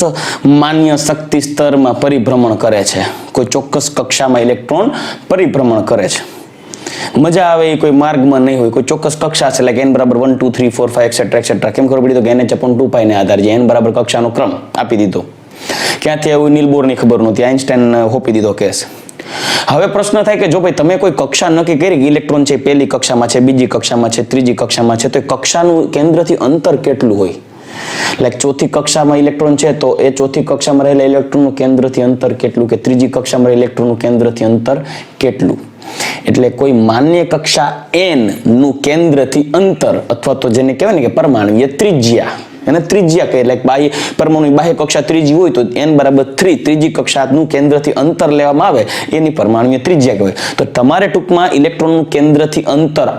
માન્ય શક્તિ સ્તરમાં પરિભ્રમણ કરે છે, કોઈ ચોક્કસ કક્ષામાં ઇલેક્ટ્રોન પરિભ્રમણ કરે છે. મજા આવે એ કોઈ માર્ગમાં નહીં હોય, કોઈ ચોક્કસ કક્ષા છે, લાઈક n બરાબર 1 2 3 4 5 એક્સેટ્રા. કેમ ખબર પડી? તો કે NH/2π ને આધારે જે n બરાબર કક્ષાનો ક્રમ આપી દીધો. ક્યાંથી આવ્યું? નીલ બોરની ખબર નહોતી, આઈન્સ્ટાઈન હોપી દીધો કેસ. હવે પ્રશ્ન થાય કે જો ભાઈ તમે કોઈ કક્ષા નક્કી કરી કે ઇલેક્ટ્રોન છે પહેલી કક્ષામાં છે, બીજી કક્ષામાં છે, ત્રીજી કક્ષામાં છે, તો એ કક્ષાનું કેન્દ્રથી અંતર કેટલું હોય? લાઈક ચોથી કક્ષામાં ઇલેક્ટ્રોન છે તો એ ચોથી કક્ષામાં રહેલા ઇલેક્ટ્રોનનું કેન્દ્રથી અંતર કેટલું, કે ત્રીજી કક્ષામાં રહેલા ઇલેક્ટ્રોનનું કેન્દ્રથી અંતર કેટલું. એટલે કોઈ માન્ય કક્ષા n નું કેન્દ્રથી અંતર, અથવા તો જેને કહેવાય ને કે પરમાણુય ત્રિજ્યા, એને ત્રિજ્યા કહે. લાઈક બાહ્ય પરમાણુની બાહ્ય કક્ષા ત્રીજી હોય તો n બરાબર 3 ત્રીજી કક્ષાનું કેન્દ્રથી અંતર લેવામાં આવે, એની પરમાણુય ત્રિજ્યા કહેવાય. તો તમારે ટૂંકમાં ઇલેક્ટ્રોનનું કેન્દ્રથી અંતર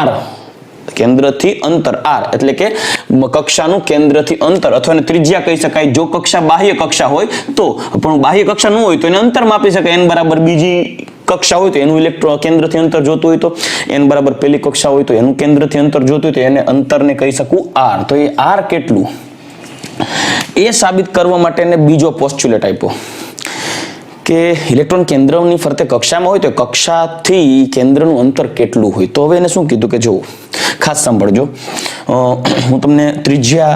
r, કેન્દ્રથી અંતર r એટલે કે કક્ષાનું કેન્દ્રથી અંતર, અથવા એને ત્રિજ્યા કહી શકાય. જો કક્ષા બાહ્ય કક્ષા હોય તો, પણ બાહ્ય કક્ષા ન હોય તો એને અંતર માપી શકાય. n બરાબર બીજી કક્ષા હોય તો એનું ઇલેક્ટ્રોન કેન્દ્રથી અંતર જોતું હોય તો, n બરાબર પહેલી કક્ષા હોય તો એનું કેન્દ્રથી અંતર જોતું હોય તો એને અંતરને કહી શકું r. તો એ r કેટલું એ સાબિત કરવા માટે એને બીજો પોસ્ચ્યુલેટ આપ્યો કે ઇલેક્ટ્રોન કેન્દ્રની ફરતે કક્ષામાં હોય તો કક્ષાથી કેન્દ્રનું અંતર કેટલું હોય. તો હવે એને શું કીધું કે જો ખાસ સાંભળજો, હું તમને ત્રિજ્યા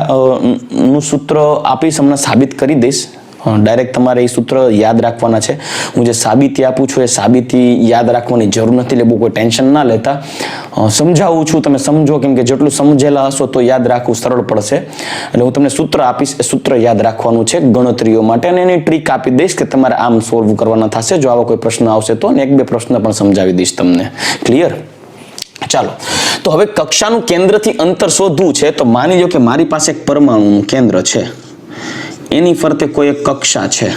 નું સૂત્ર આપીશ, હમણાં સાબિત કરી દઈશ. ડાયરેક્ટ તમારે એ સૂત્ર યાદ રાખવાના છે. હું જે સાબિતી આપું છું એ સાબિતી યાદ રાખવાની જરૂર નથી, એટલે બહુ કોઈ ટેન્શન ના લેતા. સમજાવું છું, તમે સમજો, કેમ કે જેટલું સમજેલા હશો તો યાદ રાખવું સરળ પડશે. એટલે હું તમને સૂત્ર આપીશ, એ સૂત્ર યાદ રાખવાનું છે ગણતરીઓ માટે, અને એની ટ્રીક આપી દઈશ કે તમારે આમ સોલ્વ કરવાના થશે. જો આવો કોઈ પ્રશ્ન આવશે તો, અને 1-2 પ્રશ્ન પણ સમજાવી દઈશ તમને. ક્લિયર? ચાલો, તો હવે કક્ષાનું કેન્દ્રથી અંતર શોધવું છે. તો માની લો કે મારી પાસે એક પરમાણુનું કેન્દ્ર છે, એની ફરતે કોઈ એક કક્ષા છે,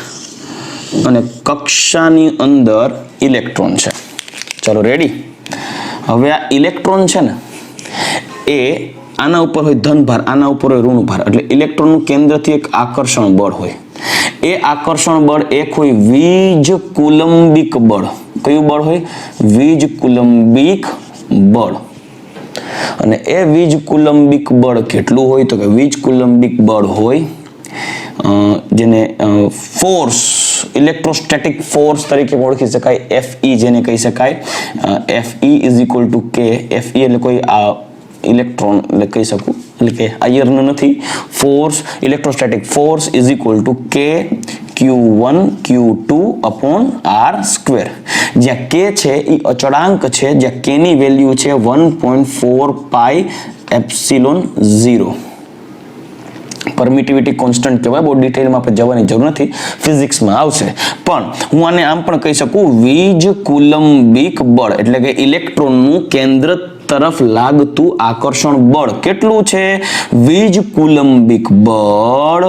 અને કક્ષાની અંદર ઇલેક્ટ્રોન છે. ચલો, રેડી. હવે આ ઇલેક્ટ્રોન છે ને એ આના ઉપર હોય ધન ભાર, આના ઉપર હોય ઋણ ભાર, એટલે ઇલેક્ટ્રોનનું કેન્દ્રથી એક આકર્ષણ બળ હોય. એ આકર્ષણ બળ એક હોય વીજ કુલંબિક બળ. કયું બળ હોય? વીજ કુલંબિક બળ. અને એ વીજ કુલંબિક બળ કેટલું હોય? તો કે વીજ કુલંબિક બળ હોય જેને ફોર્સ, ઇલેક્ટ્રોસ્ટેટિક ફોર્સ તરીકે ઓળખી શકાય, Fe જેને કહી શકાય. Fe = K. Fe એટલે કોઈ ઇલેક્ટ્રોન એટલે કહી શકું, એટલે કે આયર્ન નથી. Force, electrostatic force = K Q1 Q2/r², જ્યાં K છે એ અચળાંક છે, જ્યાં K ની વેલ્યુ છે 1.4πε0. પરમિટિવિટી કોન્સ્ટન્ટ કહેવાય. બહુ ડિટેલમાં આપણે જવાની જરૂર નથી, ફિઝિક્સમાં આવશે. પણ હું આને આમ પણ કહી શકું વીજ કુલંબિક બળ, એટલે કે ઇલેક્ટ્રોનનું કેન્દ્ર તરફ લાગતું આકર્ષણ બળ કેટલું છે? વીજ કુલંબિક બળ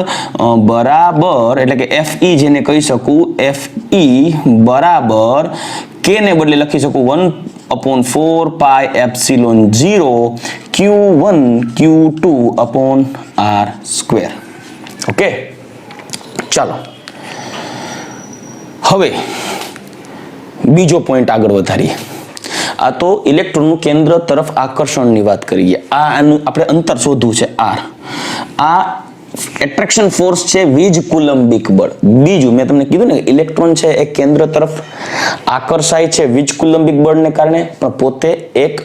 બરાબર, એટલે કે Fe જેને કહી શકું, Fe બરાબર K ને બદલે લખી શકું 1.4πε0 Q1 Q2/r². ઓકે, ચાલો હવે બીજો પોઈન્ટ આગળ વધારીએ. આ તો ઇલેક્ટ્રોનનું કેન્દ્ર તરફ આકર્ષણની વાત કરીએ. આનું આપણે અંતર શોધવું છે r. આ એટ્રેક્શન ફોર્સ છે વીજ કુલંબિક બળ. બીજું મેં તમને કીધું ને ઇલેક્ટ્રોન છે એ કેન્દ્ર તરફ આકર્ષાય છે વીજ કુલંબિક બળને કારણે, પણ પોતે એક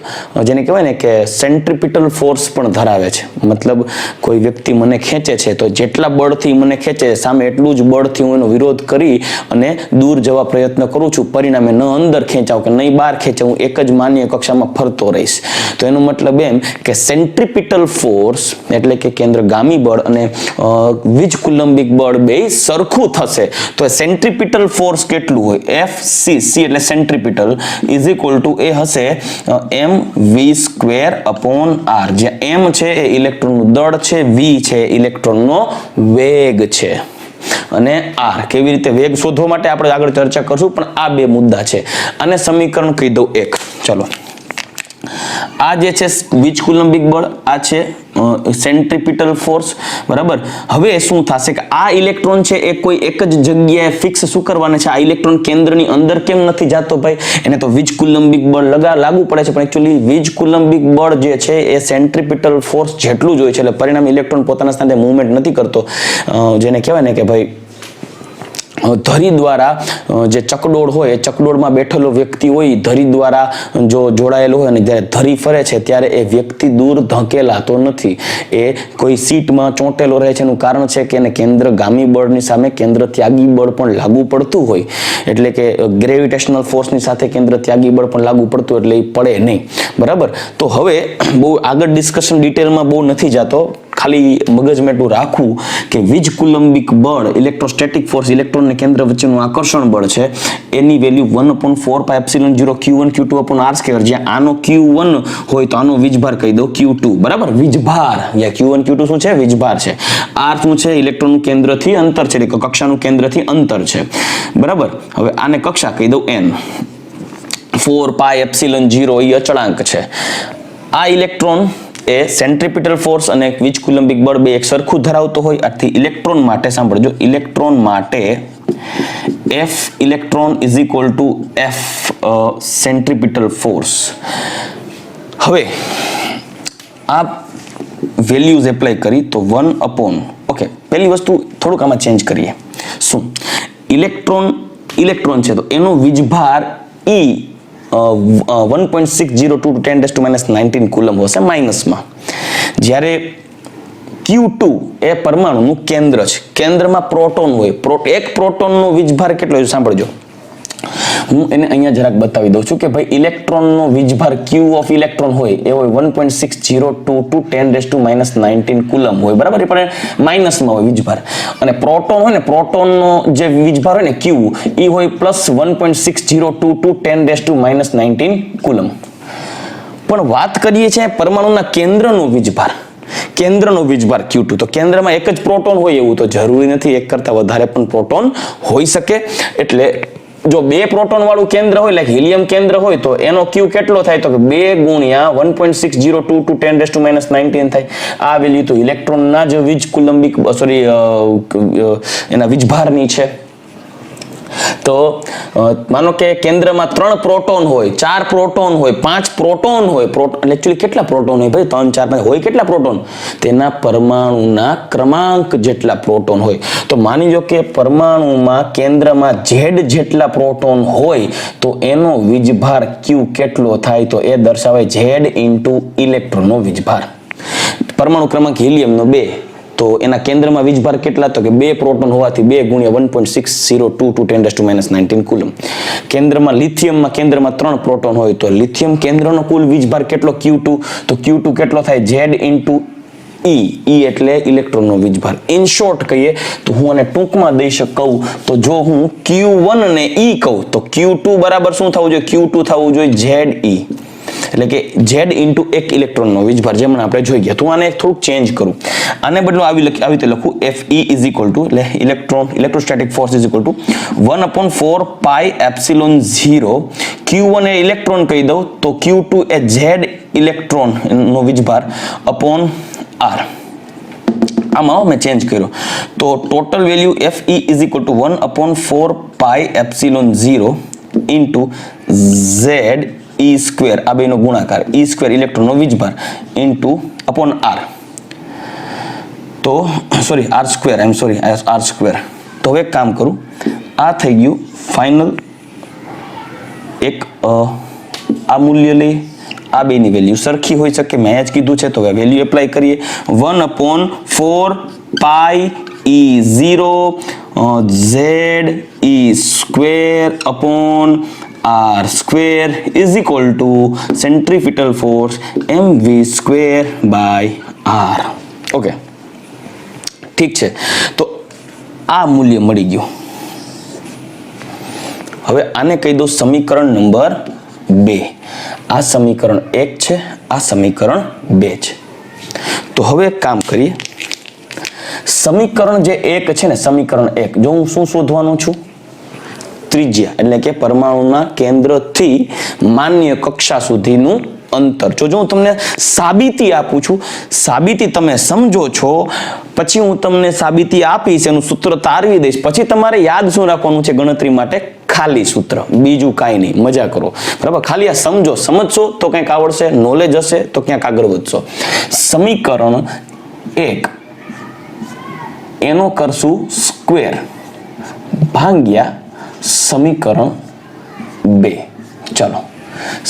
જેને કહેવાય ને કે સેન્ટ્રીપિટલ ફોર્સ પણ ધરાવે છે. મતલબ કોઈ વ્યક્તિ મને ખેંચે છે તો જેટલા બળથી મને ખેંચે છે સામે એટલું જ બળથી હું એનો વિરોધ કરી અને દૂર જવા પ્રયત્ન કરું છું, પરિણામે ન અંદર ખેંચાવ કે નહીં બહાર ખેંચાવ, હું એક જ માન્ય કક્ષામાં ફરતો રહીશ. તો એનો મતલબ એમ કે સેન્ટ્રીપિટલ ફોર્સ એટલે કે કેન્દ્રગામી બળ અને વીજ કુલંબિક બળ બે સરખું થશે. તો સેન્ટ્રીપિટલ ફોર્સ કેટલું હોય? FC, C એટલે સેન્ટ્રીપિટલ ઇઝ ઇક્વલ ટુ એ હશે mv²/r, જ્યાં m છે એ ઇલેક્ટ્રોનનું દળ છે, v છે ઇલેક્ટ્રોનનો વેગ છે અને r કેવી રીતે વેગ શોધવા માટે આપણે આગળ ચર્ચા કરશું, પણ આ બે મુદ્દા છે. અને સમીકરણ કહી દઉં એક. ચલો, આ જે છે વીજ કુલંબિક બળ, આ છે સેન્ટ્રીપિટલ ફોર્સ, બરાબર. હવે શું થશે કે આ ઇલેક્ટ્રોન છે એ કોઈ એક જ જગ્યાએ ફિક્સ શું કરવાના છે? આ ઇલેક્ટ્રોન કેન્દ્રની અંદર કેમ નથી જતો ભાઈ? એને તો વીજ કુલંબિક બળ લાગુ પડે છે, પણ એકચ્યુઅલી વીજ કુલંબિક બળ જે છે એ સેન્ટ્રીપિટલ ફોર્સ જેટલું જ હોય છે, એટલે પરિણામે ઇલેક્ટ્રોન પોતાના સ્થાને મૂવમેન્ટ નથી કરતો. જેને કહેવાય ને કે ભાઈ ધરી દ્વારા જે ચકડોળ હોય એ ચકડોળમાં બેઠેલો વ્યક્તિ હોય, ધરી દ્વારા જો જોડાયેલો હોય અને જ્યારે ધરી ફરે છે ત્યારે એ વ્યક્તિ દૂર ધકેલાતો નથી, એ કોઈ સીટમાં ચોંટેલો રહે છે. એનું કારણ છે કે એને કેન્દ્રગામી બળની સામે કેન્દ્ર ત્યાગી બળ પણ લાગુ પડતું હોય, એટલે કે ગ્રેવિટેશનલ ફોર્સની સાથે કેન્દ્ર ત્યાગી બળ પણ લાગુ પડતું, એટલે એ પડે નહીં, બરાબર. તો હવે બહુ આગળ ડિસ્કશન ડિટેલમાં બહુ નથી જતો, ખાલી મગજમાં એટલું રાખવું કે વીજ કુલંબિક બળ ઇલેક્ટ્રોસ્ટેટિક ફોર્સ ઇલેક્ટ્રોન અને કેન્દ્ર વચ્ચેનું આકર્ષણ બળ છે એની વેલ્યુ 1/4πε0 Q1 Q2/r², જ્યાં આનો Q1 હોય તો આનો વીજભાર કહી દો Q2, બરાબર. વીજભાર જ્યાં Q1 Q2 શું છે? વીજભાર છે. r શું છે? ઇલેક્ટ્રોનનું કેન્દ્રથી અંતર છે, એટલે કક્ષાનું કેન્દ્રથી અંતર છે, બરાબર. હવે આને કક્ષા કહી દઉં n. 4πε0 એ અચળાંક છે. આ ઇલેક્ટ્રોન એ સેન્ટ્રીપિટલ ફોર્સ અને વીજ કુલંબિક બળ બે એક સરખું ધરાવતો હોય. આથી ઇલેક્ટ્રોન માટે સાંભળજો, ઇલેક્ટ્રોન માટે F electron is equal to F centripetal force. હવે આ વેલ્યુઝ એપ્લાય કરી તો 1 ઓકે, પહેલી વસ્તુ થોડુંક આમાં ચેન્જ કરીએ. શું? ઇલેક્ટ્રોન છે તો એનો વીજભાર E 1.602 × 10⁻⁹ કુલમ હશે માઇનસમાં. જ્યારે Q2 એ પરમાણુનું કેન્દ્ર છે, કેન્દ્રમાં પ્રોટોન હોય, એક પ્રોટોનનો વીજભાર કેટલો હોય સાંભળજો. હું એને અહીંયા જરાક બતાવી દઉં છું કે ભાઈ ઇલેક્ટ્રોનનો વીજભાર Q ઓફ ઇલેક્ટ્રોન હોય એ હોય 1.602 × 10⁻⁹ કુલમ હોય, બરાબર. એ પણ માઇનસમાં હોય વીજભાર. અને પ્રોટોન હોય ને, પ્રોટોનનો જે વીજભાર હોય ને Q એ હોય +1.602 × 10⁻⁹ કુલમ. પણ વાત કરીએ છીએ પરમાણુના કેન્દ્રનો વીજભાર, કેન્દ્રનો વીજભાર Q2. તો કેન્દ્રમાં એક જ પ્રોટોન હોય એવું તો જરૂરી નથી, એક કરતા વધારે પણ પ્રોટોન હોઈ શકે. એટલે જો બે પ્રોટોન વાળું કેન્દ્ર હોય, લાઈક હિલિયમ કેન્દ્ર હોય, તો એનો Q કેટલો થાય? તો કે 2 × 1.602 × 10⁻⁹ થાય. આ વેલ્યુ તો ઇલેક્ટ્રોનના જ વીજ કુલંબિક એના વીજભારની છે. તો માનો કે કેન્દ્રમાં 3 પ્રોટોન હોય, 4 પ્રોટોન હોય, 5 પ્રોટોન હોય, એકચ્યુઅલી કેટલા પ્રોટોન હોય ભાઈ? 3 4 5 હોય કેટલા પ્રોટોન? તેના પરમાણુના ક્રમાંક જેટલા પ્રોટોન હોય. તો માની લો કે પરમાણુમાં કેન્દ્રમાં Z જેટલા પ્રોટોન હોય તો એનો વીજભાર Q કેટલો થાય? તો એ દર્શાવે Z × ઇલેક્ટ્રોનનો વીજભાર. પરમાણુ ક્રમાંક હિલિયમનો 2, તો એના કેન્દ્રમાં વીજભાર કેટલા? તો કે 2 પ્રોટોન હોવાથી 2 × 1.602 × 10⁻⁹ કુલમ. કેન્દ્રમાં લિથિયમમાં કેન્દ્રમાં 3 પ્રોટોન હોય તો લિથિયમ કેન્દ્રનો કુલ વીજભાર કેટલો? Q2. તો Q2 કેટલો થાય? Z × E. E એટલે ઇલેક્ટ્રોનનો વીજભાર. ઇન શોર્ટ કહીએ તો હું આને ટૂંકમાં દઈ શકું તો જો હું Q1 ને E કહું તો Q2 બરાબર શું થવું જોઈએ? Q2 થવું જોઈએ ZE, એટલે કે Z × એક ઇલેક્ટ્રોનનો વીજભાર, જેમ આપણે જોઈ ગયા. તો આને થોડુંક ચેન્જ કરું, આને બદલું આવી રીતે લખું Fe ઇઝ ઇક્વલ ટુ એટલે electrostatic force is equal to 1/4πε0 Q1 એ ઇલેક્ટ્રોન કહી દઉં તો Q2 એ Z ઇલેક્ટ્રોન નો વીજભાર અપોન R. આમાં મેં ચેન્જ કર્યો તો total value Fe is equal to 1/4πε0 × Z E², આ બેનો ગુણાકાર E² ઇલેક્ટ્રોનનો વીજભાર * અપોન R. તો sorry R square I am sorry R square. તો હવે એક કામ કરું, આ થઈ ગયું ફાઇનલ. એક આ મૂલ્ય લઈ, આ બેની વેલ્યુ સરખી હોઈ શકે, મેં જ કીધું છે તો હવે વેલ્યુ એપ્લાય કરીએ. 1/4 pi E0 Z E square upon R square is equal to centrifugal force mv square by R. Okay, ઠીક છે. તો આ મૂલ્ય મળી ગયું. હવે આને કહી દો સમીકરણ નંબર 2. આ સમીકરણ 1 છે, આ સમીકરણ 2 છે. તો હવે એક કામ કરીએ, સમીકરણ જે 1 છે ને, સમીકરણ 1, જો હું શું શોધવાનું છું? ત્રિજ્યા, એટલે કે પરમાણુના કેન્દ્રથી માન્ય કક્ષા સુધીનું અંતર. જો હું તમને સાબિતી આપું છું, સાબિતી તમે સમજો છો, પછી હું તમને સાબિતી આપીશ, એનું સૂત્ર તારવી દઈશ, પછી તમારે યાદ શું રાખવાનું છે ગણતરી માટે? ખાલી સૂત્ર, બીજું કાંઈ નહીં. મજા કરો, બરાબર? ખાલી આ સમજો, સમજશો તો કંઈક આવડશે, નોલેજ હશે તો ક્યાંક આગળ વધશો. સમીકરણ 1 એનો કરશું સ્ક્વેર ભાગ્યા સમીકરણ 2. ચલો,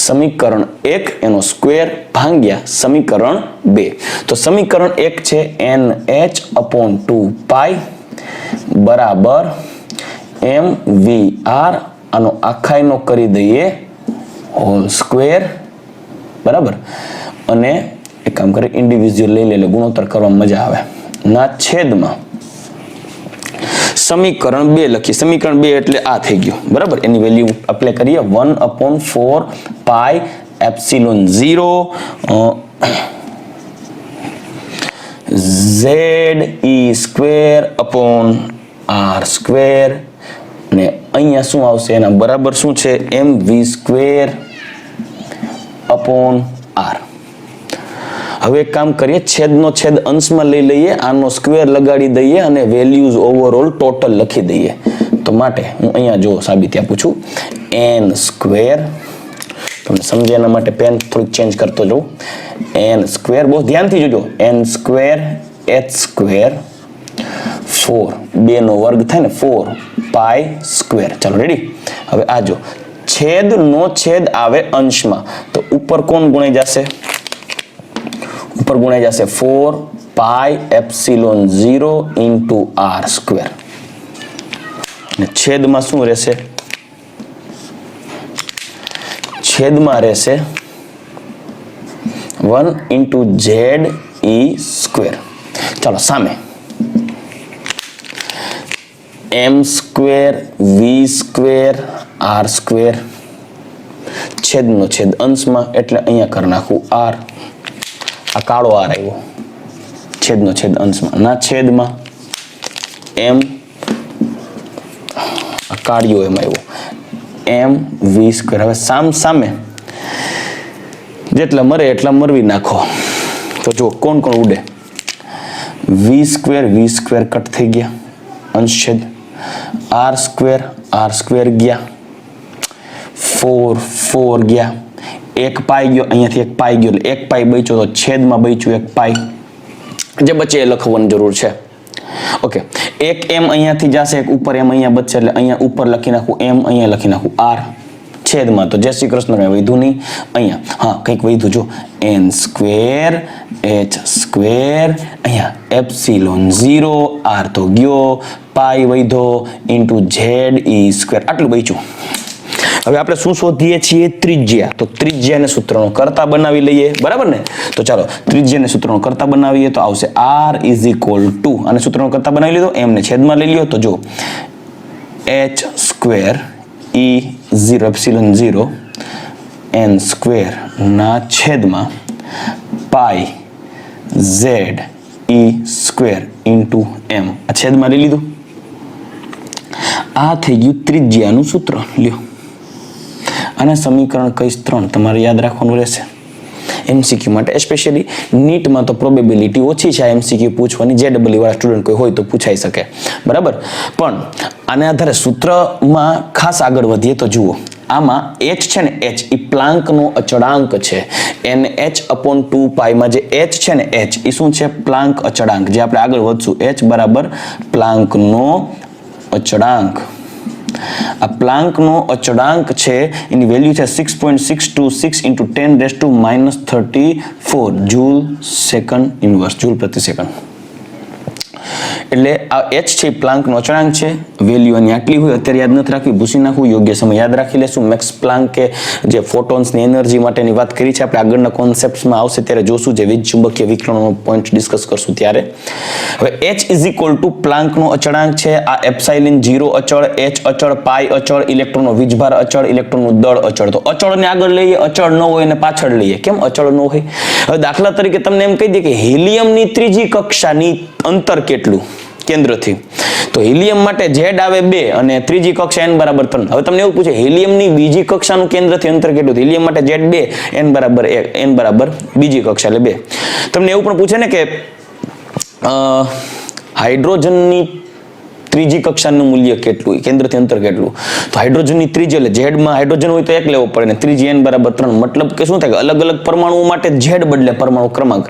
સમીકરણ 1 એનો સ્ક્વેર ભાગ્યા સમીકરણ 2. તો સમીકરણ 1 છે NH/2 પાઈ બરાબર mvr, આનો આખાઈનો કરી દઈએ હોલ સ્ક્વેર, બરાબર? અને એક કામ કરે, ઇન્ડિવિજ્યુઅલ લઈ લે, ગુણોત્તર કરવા મજા આવે. ના છેદમાં સમીકરણ 2 લખી. સમીકરણ 2 એટલે આ થઈ ગયું, બરાબર? એની વેલ્યુ એપ્લાય કરીએ. 1/4 પાઈ epsilon 0 Z E square upon R square, ને અહીંયા શું આવશે? એના બરાબર શું છે? mv square upon R. હવે એક કામ કરીએ, છેદનો છેદ અંશમાં લઈ લઈએ, આનો સ્ક્વેર લગાડી દઈએ અને વેલ્યુઝ ઓવરઓલ ટોટલ લખી દઈએ. તો માટે હું અહીંયા જો સાબિતી આપું છું, n સ્ક્વેર, તમને સમજે એના માટે પેન થોડીક ચેન્જ કરતો જાઉં. n સ્ક્વેર, બહુ ધ્યાનથી જોજો, n સ્ક્વેર h સ્ક્વેર 4, 2 નો વર્ગ થાય ને, 4 પાઈ સ્ક્વેર. ચાલો રેડી. હવે આ જો છેદનો છેદ આવે અંશમાં, તો ઉપર કોણ ગુણાઈ જશે? ઉપર ગુણાઈ જશે 4 પાઈ એપ્સિલોન 0 ઇન્ટુ R સ્ક્વેર. અને છેદમાં શું રહેશે? છેદમાં રહેશે 1 ઇન્ટુ Z E સ્ક્વેર. ચાલો સામે m square v square R square, છેદનો છેદ અંશમાં, એટલે અહીંયા કરી નાખું R. આ કાળો R આવ્યો, છેદનો છેદ અંશમાં, ના છેદમાં m, આ કાળિયો એમ આવ્યો, m v સ્ક્વેર. હવે સામે જેટલા મરે એટલા મરવી નાખો. તો જો કોણ કોણ ઉડે? v સ્ક્વેર કટ થઈ ગયા, અંશ છેદ. R સ્ક્વેર ગયા, 4 ગયા, એક પાઈ ગયો, અહીંયાથી એક પાઈ ગયો, એટલે એક પાઈ બચ્યો, તો છેદમાં બચ્યું એક પાઈ. જે બચે એ લખવાની જરૂર છે. ઓકે, એક m અહીંયાથી જશે, એક ઉપર m અહીંયા બચશે, એટલે અહીંયા ઉપર લખી નાખું m, અહીંયા લખી નાખું R. છેદમાં તો જય શ્રી કૃષ્ણ, કઈ વધ્યું નહીં. અહીંયા હા કંઈક વધ્યું, જો n સ્ક્વેર h સ્ક્વેર, અહીંયા એપ્સિલોન 0 R તો ગયો, પાઈ વધ્યો ઇન્ટુ Z E સ્ક્વેર, આટલું બચ્યું. હવે આપણે શું શોધીએ છીએ? ત્રિજ્યા. તો ત્રિજ્યાને સૂત્રનો કરતા બનાવી લઈએ, બરાબર ને? તો ચાલો ત્રિજ્યાને સૂત્રનો કરતા બનાવીએ, તો આવશે R ઇઝ ઇક્વલ ટુ, અને સૂત્રનો કરતા બનાવી લીધો, m ને છેદમાં લઈ લ્યો, તો જો h square E0 epsilon 0 n square ના છેદમાં પાઈ Z E square into m, આ છેદમાં લઈ લીધું. આ થઈ ગયું ત્રિજ્યાનું સૂત્ર. લ્યો, અને સમીકરણ કઈ 3 તમારે યાદ રાખવાનું રહેશે MCQ માટે. સ્પેશિયલી નીટમાં તો પ્રોબેબિલિટી ઓછી છે MCQ પૂછવાની, JEE વાળા સ્ટુડન્ટ કોઈ હોય તો પૂછાઈ શકે, બરાબર? પણ આને આધારે સૂત્રમાં ખાસ આગળ વધીએ તો જુઓ, આમાં h છે ને h એ પ્લાન્કનો અચળાંક છે nh/2π માં જે h છે ને h એ શું છે પ્લાન્ક અચળાંક જે આપણે આગળ વધશું h બરાબર પ્લાન્કનો અચળાંક આ પ્લાન્કનો અચળાંક છે એની વેલ્યુ છે 6.626 × 10⁻³ જૂલ સેકન્ડ ઇન્વર્સ જૂલ પ્રતિ સેકન્ડ એટલે આ h છે પ્લાન્કનો અચળાંક છે વેલ્યુ આની આટલી હોય અત્યારે યાદ નથી રાખવી ભૂસી નાખવું યોગ્ય સમય યાદ રાખી લેશું મેક્સ પ્લાન્કે જે ફોટોન્સની એનર્જી માટેની વાત કરી છે આપણે આગળના કોન્સેપ્ટ્સમાં આવશે ત્યારે જોશું જે વીજ ચુંબકીય વિકિરણનો પોઈન્ટ ડિસ્કસ કરશું ત્યારે હવે h પ્લાન્કનો અચળાંક છે આ એપ્સાઇલિન 0 અચળ h અચળ પાઈ અચળ ઇલેક્ટ્રોનનો વીજભાર અચળ ઇલેક્ટ્રોનનું દળ અચળ તો અચળને આગળ લઈએ અચળ ન હોય અને પાછળ લઈએ કેમ અચળ ન હોય હવે દાખલા તરીકે તમને એમ કહી દે કે હિલિયમની ત્રીજી કક્ષાની અંતર કેટલું કેન્દ્રથી તો હિલિયમ માટે z આવે 2 અને ત્રીજી કક્ષા n બરાબર 3 હવે તમને એવું પૂછે હિલિયમની બીજી કક્ષાનું કેન્દ્રથી અંતર કેટલું હિલિયમ માટે z 2 n બરાબર 1 n બરાબર બીજી કક્ષા એટલે 2 તમને એવું પણ પૂછે ને કે હાઇડ્રોજનની ત્રીજી કક્ષાનું મૂલ્ય કેટલું કેન્દ્રથી અંતર કેટલું તો હાઇડ્રોજનની ત્રીજી એટલે z માં હાઇડ્રોજન હોય તો 1 લેવો પડે ને ત્રીજી n બરાબર 3 મતલબ કે શું થાય કે અલગ અલગ પરમાણુઓ માટે z બદલે પરમાણુ ક્રમાંક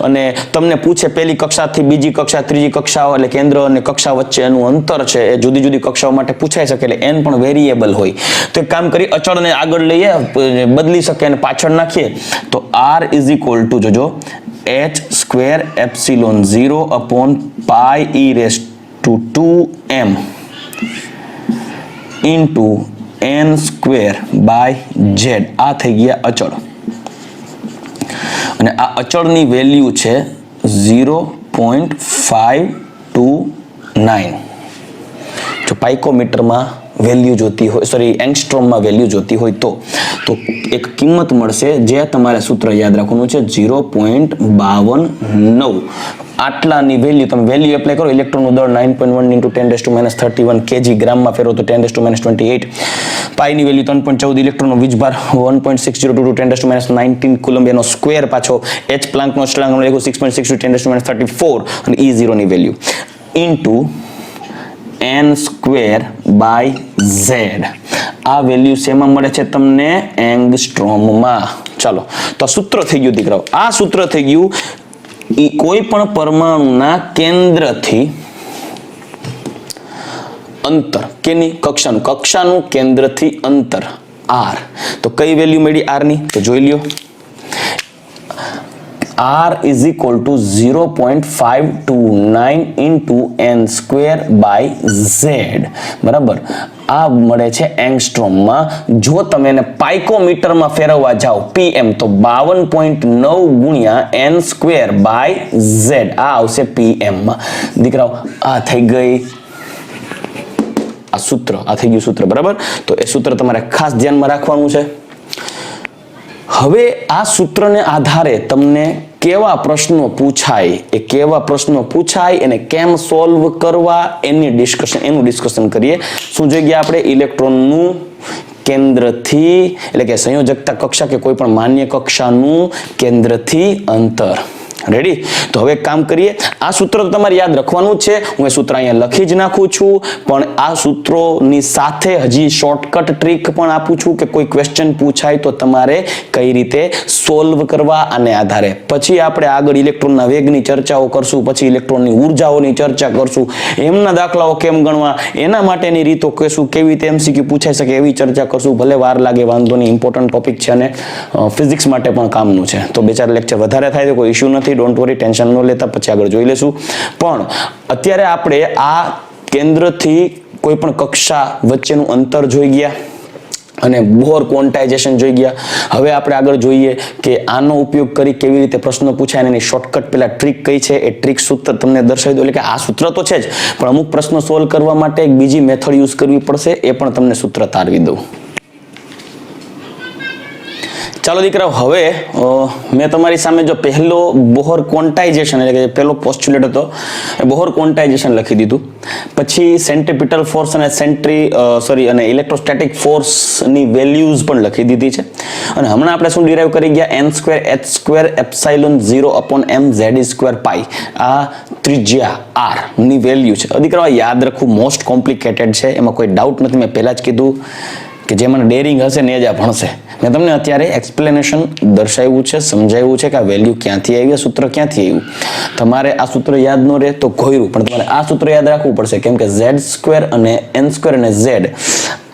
અને તમને પૂછે પહેલી કક્ષાથી બીજી કક્ષા ત્રીજી કક્ષાઓ એટલે કેન્દ્ર અને કક્ષા વચ્ચેનું અંતર છે એ જુદી જુદી કક્ષાઓ માટે પૂછાઈ શકે એટલે n પણ વેરિયેબલ હોય તો એક કામ કરી અચળને આગળ લઈએ બદલી શકે અને પાછળ નાખીએ તો r જોજો h²ε0/πe⁴ into n²/z આ થઈ ગયા અચળ અને આ અચળની વેલ્યુ છે 0.529 જો પાઇકોમીટરમાં વેલ્યુ જોતી હોય સોરી એંગસ્ટ્રોમમાં વેલ્યુ જોતી હોય તો એક કિંમત મળશે જે તમારે સૂત્ર યાદ રાખવાનું છે 0.52 આટલાની વેલ્યુ તમે વેલ્યુ એપ્લાય કરો ઇલેક્ટ્રોનનું દળ 9.1 × 10⁻31 kg ગ્રામમાં ફેરવો તો 10⁻28 પાઈની વેલ્યુ 3.14 ઇલેક્ટ્રોનનો વીજભાર 1.602 × 10⁻19 કુલમ્બ એનો સ્ક્વેર પાછો h પ્લાન્કનો અચળાંક 6.6 × 10⁻34 અને e0 ની વેલ્યુ ઇન્ટુ n²/z આ વેલ્યુ શેમાં મળે છે તમને એંગસ્ટ્રોમમાં ચાલો તો આ સૂત્ર થઈ ગયું દીકરાઓ આ સૂત્ર થઈ ગયું કોઈ પણ પરમાણુના કેન્દ્રથી અંતર કેની કક્ષાનું કેન્દ્રથી અંતર r તો કઈ વેલ્યુ મળી r ની તો જોઈ લ્યો r = 0.529 × n² બરાબર આ મળે છે એંગસ્ટ્રોમમાં જો તમે એને પાઇકોમીટરમાં ફેરવવા જાઓ pm તો 52.9 × n²/z આ આવશે pm માં દીકરાઓ આ થઈ ગઈ આ સૂત્ર આ થઈ ગયું સૂત્ર બરાબર તો એ સૂત્ર તમારે ખાસ ધ્યાનમાં રાખવાનું છે હવે આ સૂત્રને આધારે તમને કેવા પ્રશ્નો પૂછાય એને કેમ સોલ્વ કરવા એનું ડિસ્કશન કરીએ શું જોઈ ગયા આપણે ઇલેક્ટ્રોનનું કેન્દ્રથી એટલે કે સંયોજકતા કક્ષા કે કોઈ પણ માન્ય કક્ષાનું કેન્દ્રથી અંતર રેડી તો હવે કામ કરીએ આ સૂત્ર તમારે યાદ રાખવાનું છે હું એ સૂત્ર અહીંયા લખી જ નાખું છું પણ આ સૂત્રોની સાથે હજી શોર્ટકટ ટ્રીક પણ આપું છું કે કોઈ ક્વેશ્ચન પૂછાય તો તમારે કઈ રીતે સોલ્વ કરવા આને આધારે પછી આપણે આગળ ઇલેક્ટ્રોનના વેગની ચર્ચાઓ કરશું પછી ઇલેક્ટ્રોનની ઉર્જાઓની ચર્ચા કરશું એમના દાખલાઓ કેમ ગણવા એના માટેની રીતો કહેશું કેવી રીતે એમસીક્યુ પૂછાઈ શકે એવી ચર્ચા કરશું ભલે વાર લાગે વાંધો નહીં ઇમ્પોર્ટન્ટ ટોપિક છે અને ફિઝિક્સ માટે પણ કામનું છે તો 2-4 લેક્ચર વધારે થાય તો કોઈ ઇશ્યુ નથી ડોન્ટ વરી ટેન્શન ન લેતા પછી આગળ જોઈ લેશું પણ અત્યારે આપણે આ કેન્દ્રથી કોઈ પણ કક્ષા વચ્ચેનું અંતર જોઈ ગયા અને બોહર ક્વોન્ટાઇઝેશન જોઈ ગયા હવે આપણે આગળ જોઈએ કે આનો ઉપયોગ કરી કેવી રીતે પ્રશ્નો પૂછાય એની શોર્ટકટ પેલા ટ્રીક કઈ છે એ ટ્રીક સૂત્ર તમને દર્શાવી દો એટલે કે આ સૂત્ર તો છે જ પણ અમુક પ્રશ્નો સોલ્વ કરવા માટે એક બીજી મેથડ યુઝ કરવી પડશે એ પણ તમને સૂત્ર તારવી દઉં ચાલો દીકરાઓ હવે મેં તમારી સામે જો પહેલો બોહર ક્વોન્ટાઇઝેશન એટલે કે પહેલો પોસ્ચ્યુલેટ હતો બોહર ક્વોન્ટાઇઝેશન લખી દીધું પછી સેન્ટ્રીપિટલ ફોર્સ અને અને ઇલેક્ટ્રોસ્ટેટિક ફોર્સની વેલ્યુઝ પણ લખી દીધી છે અને હમણાં આપણે શું ડિરાઈવ કરી ગયા n²h²ε0/mz²π આ ત્રિજ્યા r ની વેલ્યુ છે દીકરાઓ યાદ રાખવું મોસ્ટ કોમ્પ્લિકેટેડ છે એમાં કોઈ ડાઉટ નથી મેં પહેલા જ કીધું કે જેમાં ડેરિંગ હશે ને જ આ ભણશે. મેં તમને અત્યારે એક્સપ્લેનેશન દર્શાવ્યું છે, સમજાવ્યું છે કે આ વેલ્યુ ક્યાંથી આવી, સૂત્ર ક્યાંથી આવ્યું. તમારે આ સૂત્ર યાદ ન રહે તો ઘોયરું, પણ તમારે આ સૂત્ર યાદ રાખવું પડશે, કેમ કે z² અને n² અને z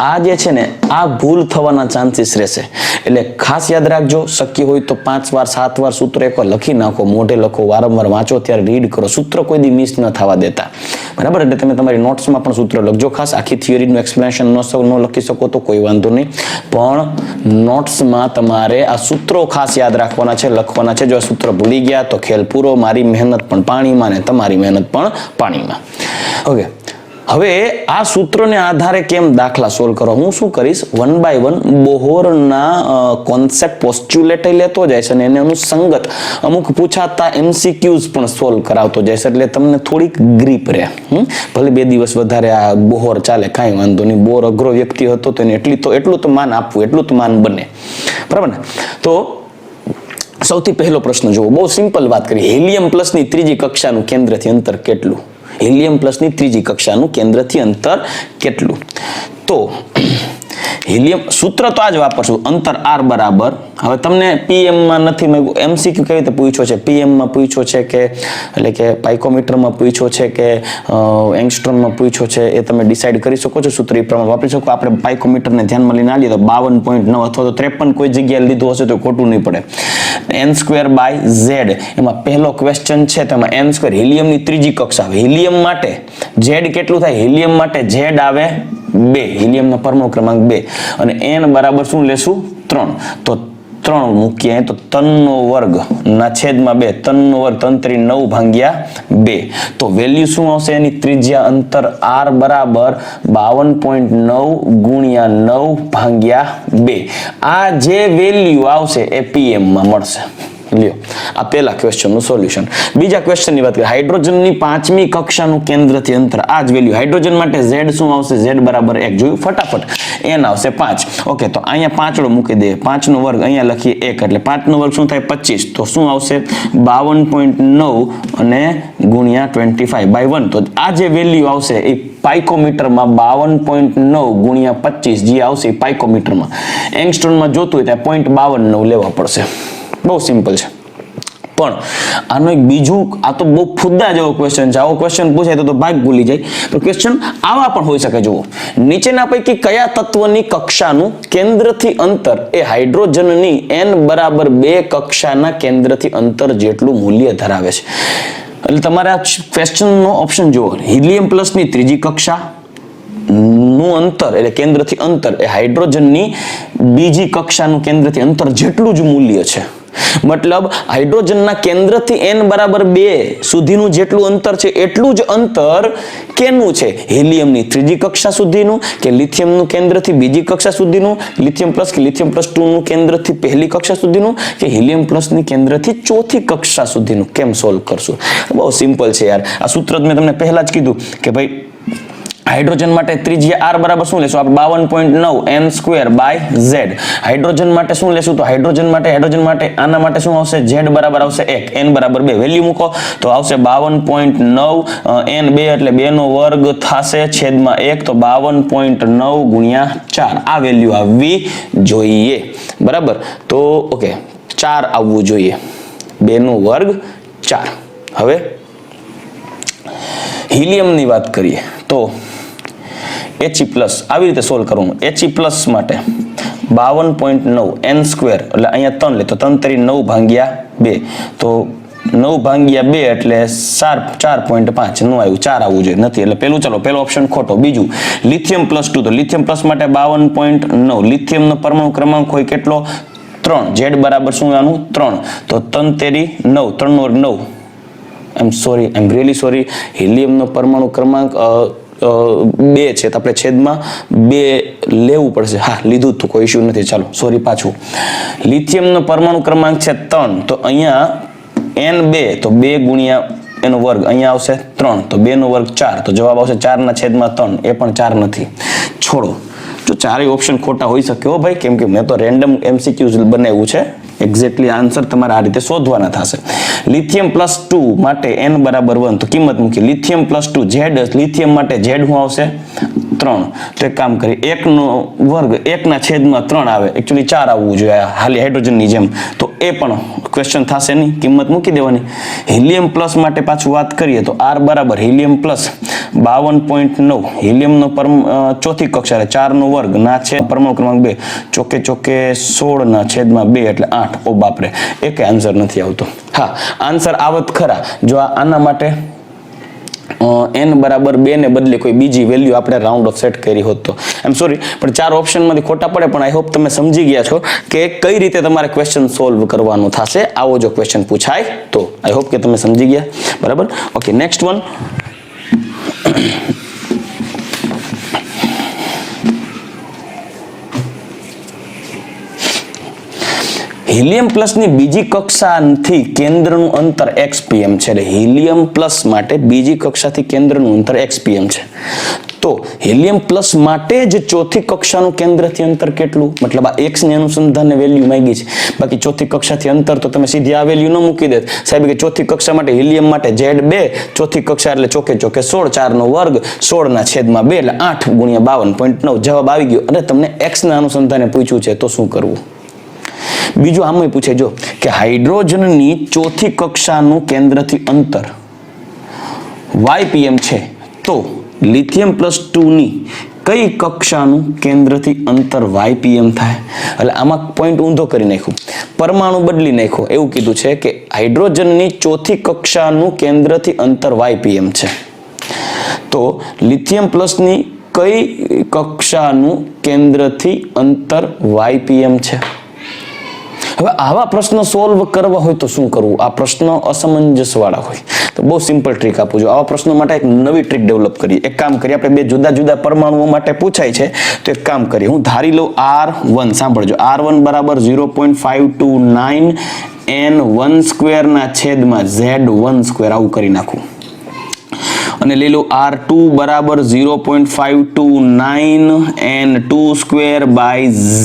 આ જે છે ને આ ભૂલ થવાના ચાન્સીસ રહેશે. એટલે ખાસ યાદ રાખજો. શક્ય હોય તો 5 વાર 7 વાર સૂત્ર એકવાર લખી નાખો, મોઢે લખો, વારંવાર વાંચો, ત્યારે રીડ કરો. સૂત્ર કોઈ દી મિસ ન થવા દેતા, બરાબર? એટલે તમે તમારી નોટ્સમાં પણ સૂત્ર લખજો. ખાસ આખી થિયરીનું એક્સપ્લેનેશન ન લખી શકો તો કોઈ વાંધો નહીં, પણ નોટ્સમાં તમારે આ સૂત્રો ખાસ યાદ રાખવાના છે, લખવાના છે. જો આ સૂત્ર ભૂલી ગયા તો ખેલ પૂરો. મારી મહેનત પણ પાણીમાં ને તમારી મહેનત પણ પાણીમાં. ઓકે, હવે આ સૂત્રને આધારે કેમ દાખલા સોલ્વ કરો, હું શું કરીશ, 1 by 1 બોહરના કોન્સેપ્ટ પોસ્ચ્યુલેટ લેતો જઈશ અને એને અનુસંગત અમુક પૂછાતા MCQs પણ સોલ્વ કરાવતો જઈશ. એટલે તમને થોડીક ગ્રીપ રહે. ભલે 2 દિવસ વધારે આ બોહર ચાલે, કાંઈ વાંધો નહીં. બોર અઘરો વ્યક્તિ હતો તો એને એટલું તો માન આપવું, એટલું તો માન બને, બરાબર ને? તો સૌથી પહેલો પ્રશ્ન જુઓ, બહુ સિમ્પલ વાત કરી. હિલિયમ પ્લસની ત્રીજી કક્ષાનું કેન્દ્રથી અંતર કેટલું? હિલિયમ પ્લસની ત્રીજી કક્ષાનું કેન્દ્રથી અંતર કેટલું? તો હિલિયમ સૂત્ર તો આ જ વાપરશું, અંતર r બરાબર. હવે તમને PM માં નથી, MCQ કેવી રીતે પૂછ્યો છે, PM માં પૂછ્યો છે કે એટલે કે પાઇકોમીટરમાં પૂછ્યો છે કે એંગસ્ટ્રોમમાં પૂછ્યો છે, એ તમે ડિસાઈડ કરી શકો છો. સૂત્ર એ પ્રમાણે વાપરી શકો. આપણે પાઇકોમીટરને ધ્યાનમાં લઈને આવીએ તો 52.9 અથવા તો 53 કોઈ જગ્યાએ લીધું હશે તો ખોટું નહીં પડે. n² by z, એમાં પહેલો ક્વેશ્ચન છે તેમાં n², હિલિયમની ત્રીજી કક્ષા. હિલિયમ માટે z કેટલું થાય? હિલિયમ માટે z આવે 2, હિલિયમનો પરમાણુ ક્રમાંક 2, અને n બરાબર શું લેશું? 3. તો 3 મૂકીએ તો 3² ના છેદમાં 2, 3² 3 × 9 ભાગ્યા 2. તો વેલ્યુ શું આવશે એની? ત્રિજ્યા અંતર r બરાબર 52.9 ગુણ્યા 9 ભાગ્યા 2. આ જે વેલ્યુ આવશે એ PM માં મળશે. લ્યો, આ પહેલા ક્વેશ્ચનનું સોલ્યુશન. બીજા ક્વેશ્ચનની વાત કરીએ, હાઇડ્રોજનની 5મી કક્ષાનું કેન્દ્રથી અંતર. આ જ વેલ્યુ હાઇડ્રોજન માટે z શું આવશે? z બરાબર 1. જોયું ફટાફટ, n આવશે 5. ઓકે, તો અહીંયા 5 મૂકી દઈએ, 5 નો વર્ગ અહીંયા લખીએ 1, એટલે 5 નો વર્ગ શું થાય? 25. તો શું આવશે? 52.9 અને ગુણ્યા 25 by 1. તો આ જે વેલ્યુ આવશે એ પાઇકોમીટરમાં 52.9 ગુણ્યા 25 જે આવશે એ પાઇકોમીટરમાં. એંગસ્ટ્રોમમાં જોતું હોય ત્યાં 0.52 લેવા પડશે. બહુ સિમ્પલ છે. પણ આનો એક બીજું, આ તો બહુ ફુદ્દા જેવો ક્વેશ્ચન છે. આવો ક્વેશ્ચન પૂછાય તો ભાગ ભૂલી જાય, પણ ક્વેશ્ચન આવા પણ હોઈ શકે. જુઓ, નીચેના પૈકી કયા તત્વની કક્ષાનું કેન્દ્રથી અંતર એ હાઇડ્રોજનની n બરાબર 2 કક્ષાના કેન્દ્રથી અંતર જેટલું મૂલ્ય ધરાવે છે? એટલે તમારે આ ક્વેશ્ચનનો ઓપ્શન જુઓ, હિલિયમ પ્લસની ત્રીજી કક્ષા નું અંતર એટલે કેન્દ્રથી અંતર એ હાઇડ્રોજનની બીજી કક્ષાનું કેન્દ્રથી અંતર જેટલું જ મૂલ્ય છે. મતલબ હાઇડ્રોજનના કેન્દ્રથી n બરાબર 2 સુધીનું જેટલું અંતર છે એટલું જ અંતર કેનું છે? હિલિયમની ત્રીજી કક્ષા સુધીનું, કે લિથિયમનું કેન્દ્રથી બીજી કક્ષા સુધીનું, લિથિયમ પ્લસ કે લિથિયમ પ્લસ 2 નું કેન્દ્રથી પહેલી કક્ષા સુધીનું, કે હિલિયમ પ્લસની કેન્દ્રથી ચોથી કક્ષા સુધીનું? કેમ સોલ્વ કરશું? બહુ સિમ્પલ છે યાર. આ સૂત્ર મેં તમને પહેલા જ કીધું કે ભાઈ હાઇડ્રોજન માટે ત્રિજ્યા r બરાબર શું લેશું? આપણે 52.9 n² by z. હાઇડ્રોજન માટે શું લેશું? તો હાઇડ્રોજન માટે આના માટે શું આવશે? z બરાબર આવશે 1, n બરાબર 2. વેલ્યુ મૂકો તો આવશે 52.9 n2 એટલે 2 નો વર્ગ થશે છેદમાં 1, તો 52.9 ગુણ્યા 4. આ વેલ્યુ આવવી જોઈએ, બરાબર? તો ઓકે, 4 આવવું જોઈએ. 2 નો વર્ગ 4. હવે હિલિયમની વાત કરીએ તો He પ્લસ આવી રીતે સોલ્વ કરવાનું. He પ્લસ માટે 52.9 n² એટલે અહીંયા 3 લે તો 3 × 9 ભાગ્યા 2, તો 9 ભાગ્યા 2 એટલે 4.5 નું આવ્યું, 4 આવવું જોઈએ, નથી. એટલે પેલું, ચલો પેલો ઓપ્શન ખોટો. બીજું, લિથિયમ પ્લસ 2, તો લિથિયમ પ્લસ માટે 52.9, લિથિયમનો પરમાણુ ક્રમાંક હોય કેટલો? 3. z બરાબર શું આનું? 3. તો 3 તેરી 9, 3 નો વર્ગ 9. આઈ એમ રિયલી સોરી, હિલિયમનો પરમાણુ ક્રમાંક 2 છે તો આપણે છેદમાં 2 લેવું પડશે. હા, લીધું તો કોઈ ઇશ્યુ નથી. ચાલો, સોરી, પાછું. લિથિયમનો પરમાણુ ક્રમાંક છે 3, તો અહીંયા n2, તો 2 ગુણ્યા એનો વર્ગ અહીંયા આવશે 3, તો 2 નો વર્ગ 4, તો જવાબ આવશે 4/3. એ પણ 4 નથી. છોડો, જો ચારેય ઓપ્શન ખોટા હોઈ શકે હો ભાઈ, કેમ કે મેં તો રેન્ડમ MCQs બનાવ્યું છે. એક્ઝેક્ટલી આન્સર તમારે આ રીતે શોધવાના થશે. લિથિયમ +2 માટે n બરાબર 1 તો કિંમત મૂકી. લિથિયમ +2 z, લિથિયમ માટે z શું આવશે 3. તો એક કામ કરી 1 નો વર્ગ 1/3 આવે, એકચ્યુઅલી 4 આવવું જોઈએ હાલી હાઇડ્રોજનની જેમ, તો એ પણ ક્વેશ્ચન થશે નહીં, કિંમત મૂકી દેવાની. હિલિયમ પ્લસ માટે પાછું વાત કરીએ તો r બરાબર હિલિયમ પ્લસ 52.9, હિલિયમનો ચોથી કક્ષા 4 નો વર્ગ ના છે પરમાણુ ક્રમાંક 2 ચોકે ચોકે 16/2 એટલે 8. ઓ બાપરે, એક આન્સર નથી આવતો. હા, આન્સર આવત ખરા જો આના માટે n બરાબર 2 ને બદલે કોઈ બીજી વેલ્યુ આપણે રાઉન્ડ ઓફ સેટ કરી હોત તો. આઈ એમ સોરી, પણ 4 ઓપ્શનમાંથી ખોટા પડે, પણ આઈ હોપ તમે સમજી ગયા છો કે કઈ રીતે તમારે ક્વેશ્ચન સોલ્વ કરવાનું થશે આવો જો ક્વેશ્ચન પૂછાય તો. આઈ હોપ કે તમે સમજી ગયા. બરાબર, okay, next one. Helium plus ની બીજી કક્ષાથી કેન્દ્રનું અંતર xpm છે. એટલે હિલિયમ પ્લસ માટે બીજી કક્ષાથી કેન્દ્રનું અંતર xpm છે. તો હિલિયમ પ્લસ માટે જ ચોથી કક્ષાનું કેન્દ્રથી અંતર કેટલું, મતલબ આ x ની અનુસંધાને વેલ્યુ માંગી છે. બાકી ચોથી કક્ષાથી અંતર તો તમે સીધી આ વેલ્યુ ન મૂકી દેત સાહેબ કે ચોથી કક્ષા માટે હિલિયમ માટે z2, ચોથી કક્ષા એટલે ચોકે ચોકે 16, 4 નો વર્ગ 16/2 એટલે 8 × 52.9 જવાબ આવી ગયો. અને તમને x ના અનુસંધાને પૂછ્યું છે તો શું કરવું. બીજું આમાં પૂછે જો કે હાઇડ્રોજનની ચોથી કક્ષાનું કેન્દ્રથી અંતર ypm છે, તો લિથિયમ +2 ની કઈ કક્ષાનું કેન્દ્રથી અંતર ypm થાય. એટલે આમાં પોઈન્ટ ઊંધો કરી નાખ્યું, પરમાણુ બદલી નાખ્યો. એવું કીધું છે કે હાઇડ્રોજનની ચોથી કક્ષાનું કેન્દ્રથી અંતર ypm છે, તો લિથિયમ પ્લસની કઈ કક્ષાનું કેન્દ્રથી અંતર ypm છે. હવે આવા પ્રશ્ન સોલ્વ કરવા હોય તો શું કરવું. આ પ્રશ્ન અસમંજસ વાળા હોય તો બહુ સિમ્પલ ટ્રીક આપું છું. આવા પ્રશ્નો માટે એક નવી ટ્રીક ડેવલપ કરીએ. એક કામ કરીએ, આપણે બે જુદા જુદા પરમાણુઓ માટે પૂછાય છે તો એક કામ કરીએ, હું ધારી લઉં R1. સાંભળજો, R1 બરાબર 0.529 n1² આવું કરી નાખું. અને લઈ લો R2 બરાબર 0.529 n2²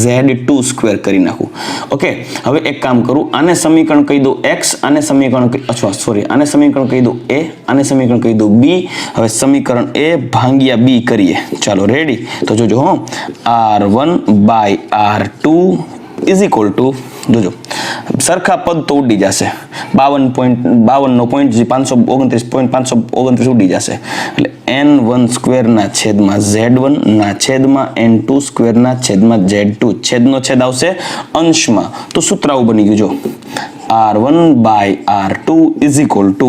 z2² કરી નાખું. ઓકે, હવે એક કામ કરું, આને સમીકરણ કહી દઉં x, આને સમીકરણ આને સમીકરણ કહી દઉં a, આને સમીકરણ કહી દઉં b. હવે સમીકરણ a ભાંગ્યા b કરીએ. ચાલો રેડી, તો જોજો હો, R1 by R2 is equal two, જોજો સરખા પદ તો ઉડી જશે, 52.529.529 ઉડી જશે. એટલે n1² છેદનો છેદ આવશે અંશમાં, તો સૂત્ર આવું બની ગયું જો, R1 by R2 is equal two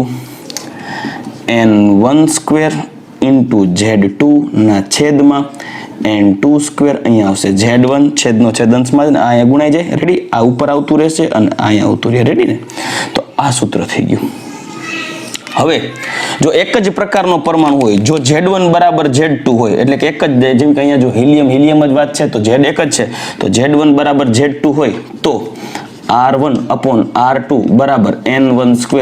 n1² z2 n2² અહીંયા આવશે z1, છેદનો છેદ અંશમાં જ અહીંયા ગુણાઈ જાય. રેડી, આ ઉપર આવતું રહેશે અને અહીંયા આવતું રહે. રેડી ને, તો આ સૂત્ર થઈ ગયું. હવે જો એક જ પ્રકારનો પરમાણુ હોય, જો z1 બરાબર z2 હોય, એટલે કે એક જ, જેમ કે અહીંયા જો હિલિયમ જ વાત છે તો z એક જ છે, તો z1 બરાબર z2 હોય તો R1/R2 બરાબર n1²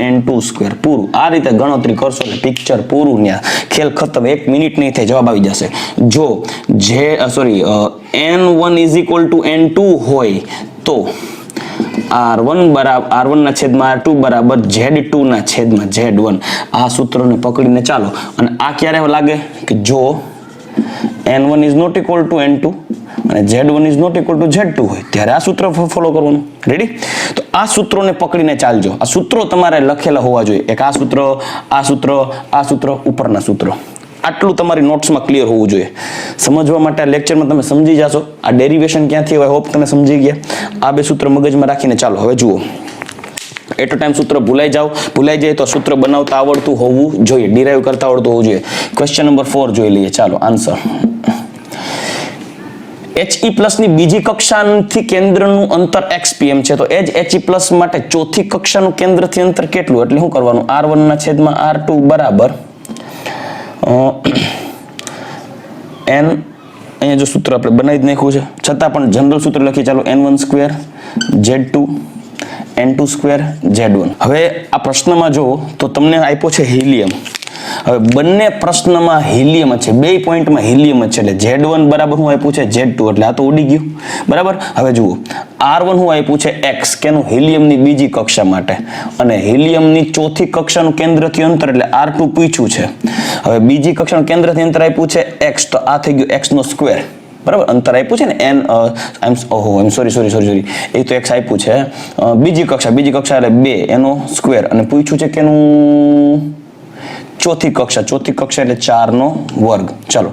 n2² પૂરું. આ રીતે ગણતરી કરશો એટલે પિક્ચર પૂરું, ત્યાં ખેલ ખતમ, 1 મિનિટ નહીં થાય, જવાબ આવી જશે. જો n1 is equal two n2 હોય તો R1/R2 બરાબર z2/z1. આ સૂત્રને પકડીને ચાલો. અને આ ક્યારે લાગે કે જો n1 is not equal to n2 અને z1 is not equal to z2 હોય ત્યારે આ સૂત્ર ફોલો કરવાનું. રેડી, તો આ સૂત્રોને પકડીને ચાલજો. આ સૂત્રો તમારે લખેલા હોવા જોઈએ, એક આ સૂત્ર, આ સૂત્ર, આ સૂત્ર, ઉપરના સૂત્રો. આટલું તમારી નોટ્સમાં ક્લિયર હોવું જોઈએ. સમજવા માટે આ લેક્ચરમાં તમે સમજી જશો આ ડેરિવેશન ક્યાંથી હોય. હોપ તમે સમજી ગયા. આ બે સૂત્ર મગજમાં રાખીને ચાલો હવે જુઓ. એટ અ ટાઈમ સૂત્ર ભૂલાઈ જાય તો સૂત્ર બનાવતા આવડતું હોવું જોઈએ, ડિરાઈવ કરતા આવડતું હોવું જોઈએ. ક્વેશ્ચન નંબર 4 જોઈ લઈએ. ચાલો આન્સર. He+ ની બીજી કક્ષાથી કેન્દ્રનું અંતર xpm છે, તો એ જ He+ માટે ચોથી કક્ષાનું કેન્દ્રથી અંતર કેટલું, એટલે શું કરવાનું, R1/R2 બરાબર n, અહીંયા જો સૂત્ર આપણે બનાવી જ નાખ્યું છે, છતાં પણ જનરલ સૂત્ર લખી ચાલો, n1² z2 n2² z1. હવે આ પ્રશ્નમાં જો તો તમને આપ્યો છે હિલિયમ, હવે બંને પ્રશ્નમાં હિલિયમ છે, બે પોઈન્ટમાં હિલિયમ છે, એટલે Z1 બરાબર શું આપ્યું છે Z2, એટલે આ તો ઉડી ગયું બરાબર. હવે જુઓ R1 શું આપ્યું છે X, કેનું હિલિયમની બીજી કક્ષા માટે, અને હિલિયમની ચોથી કક્ષાનું કેન્દ્રથી અંતર એટલે R2 પૂછ્યું છે. હવે બીજી કક્ષાનું કેન્દ્રથી અંતર આપ્યું છે X, તો આ થઈ ગયું X નો સ્ક્વેર બરાબર. અંતર આપ્યું છે ને n, સોરી એ તો X આપ્યું છે. બીજી કક્ષા એટલે 2 એનો સ્ક્વેર, અને પૂછ્યું છે કેનું ચોથી કક્ષા એટલે 4 નો વર્ગ. ચલો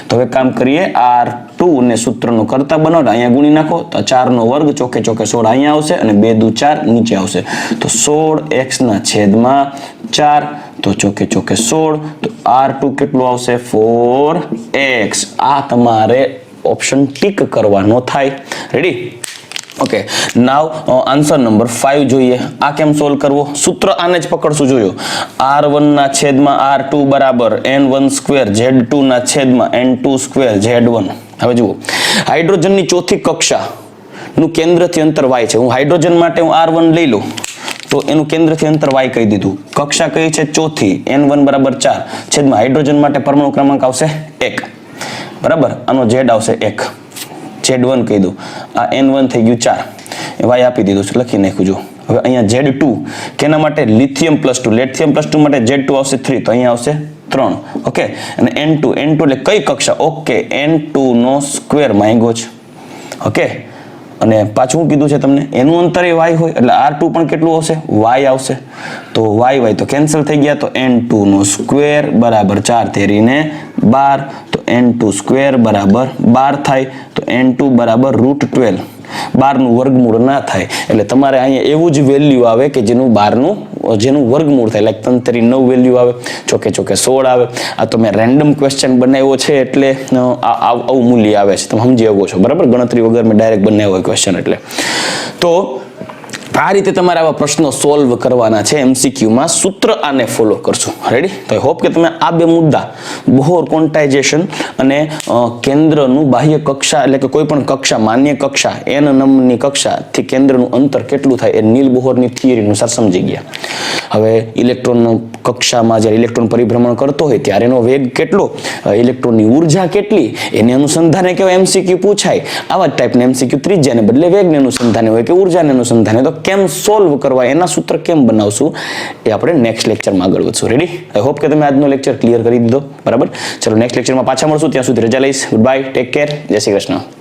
તો હવે કામ કરીએ, R2 ને સૂત્રનો કરતા બનાવો, અહીંયા ગુણી નાખો તો 4 નો વર્ગ ચોકે 16 અહીંયા આવશે, અને 2 દુ 4 નીચે આવશે, તો 16x ના છેદમાં 4, તો ચોકે 16, તો R2 કેટલું આવશે 4x. આ તમારે ઓપ્શન ટીક કરવાનો થાય. Ready? Okay, now answer number 5 જોઈએ. આ કેમ સોલ્વ કરવો? સૂત્ર આને જ પકડશું. જોયો R1 ના છેદમાં R2 બરાબર n1 સ્ક્વેર Z2 ના છેદમાં n2 સ્ક્વેર Z1. હવે જુઓ હાઇડ્રોજનની ચોથી કક્ષા નું કેન્દ્રથી અંતર y છે. હું હાઇડ્રોજન માટે હું R1 લઈ લઉં તો એનું કેન્દ્રથી અંતર y કહી દીધું. કક્ષા કઈ છે? ચોથી, n1 બરાબર 4 છેદમાં હાઇડ્રોજન માટે પરમાણુ ક્રમાંક આવશે 1 બરાબર. આનો Z આવશે 1, Z1 કહી દઉં. આ n1 થઈ ગયું 4, y આપી દીધું છે, લખી નાખ્યું. જો હવે અહીંયા Z2 કેના માટે? લિથિયમ +2, લેથિયમ +2 માટે Z2 આવશે 3, તો અહીંયા આવશે 3. ઓકે, અને n2 એટલે કઈ કક્ષા? ઓકે, n2 નો સ્ક્વેર માંગ્યો છે. ઓકે, અને પાછું શું કીધું છે તમને? એનું અંતર એ y હોય એટલે R2 પણ કેટલું આવશે? y આવશે. તો y તો કેન્સલ થઈ ગયા, તો n2 નો સ્ક્વેર બરાબર 4 તેરીને 12, તો n2 સ્ક્વેર બરાબર 12 થાય, તો n2 બરાબર √12. 12 નું વર્ગમૂળ ના થાય, એટલે તમારે અહીંયા એવું જ વેલ્યુ આવે કે જેનું વર્ગમૂળ થાય, લાઈક 3 તેરી 9 વેલ્યુ આવે, ચોકે 16 આવે. આ તો મેં રેન્ડમ ક્વેશ્ચન બનાવ્યો છે એટલે આવું મૂલ્ય આવે છે, તમે સમજી શકો છો બરાબર. ગણતરી વગર મેં ડાયરેક્ટ બનાવ્યો ક્વેશ્ચન એટલે. તો આ રીતે તમારે આવા પ્રશ્નો સોલ્વ કરવાના છે MCQ માં. સૂત્ર આને ફોલો કરશું. રેડી? તો આઈ હોપ કે તમે આ બે મુદ્દા, બોહર ક્વોન્ટાઇઝેશન અને કેન્દ્રનું બાહ્ય કક્ષા એટલે કે કોઈ પણ કક્ષા, માન્ય કક્ષા n નંબરની કક્ષાથી કેન્દ્રનું અંતર કેટલું થાય એ નીલ બોહરની થિયરી અનુસાર સમજી ગયા. હવે ઇલેક્ટ્રોનનો કક્ષામાં જ્યારે ઇલેક્ટ્રોન પરિભ્રમણ કરતો હોય ત્યારે એનો વેગ કેટલો, ઇલેક્ટ્રોનની ઉર્જા કેટલી, એને અનુસંધાને કેવા MCQ પૂછાય. આવા જ ટાઈપના MCQ ત્રિજ્યાને બદલે વેગને અનુસંધાને હોય કે ઉર્જાને અનુસંધાને. તો કેમ સોલ્વ કરવા, એના સૂત્ર કેમ બનાવશું એ આપણે નેક્સ્ટ લેક્ચરમાં આગળ વધશું. રેડી? આઈ હોપ કે તમે આજનો લેક્ચર ક્લિયર કરી દીધો બરાબર. ચલો નેક્સ્ટ લેક્ચરમાં પાછા મળશું. ત્યાં સુધી રજા લઈશ. ગુડ બાય, ટેક કેર, જય શ્રી કૃષ્ણ.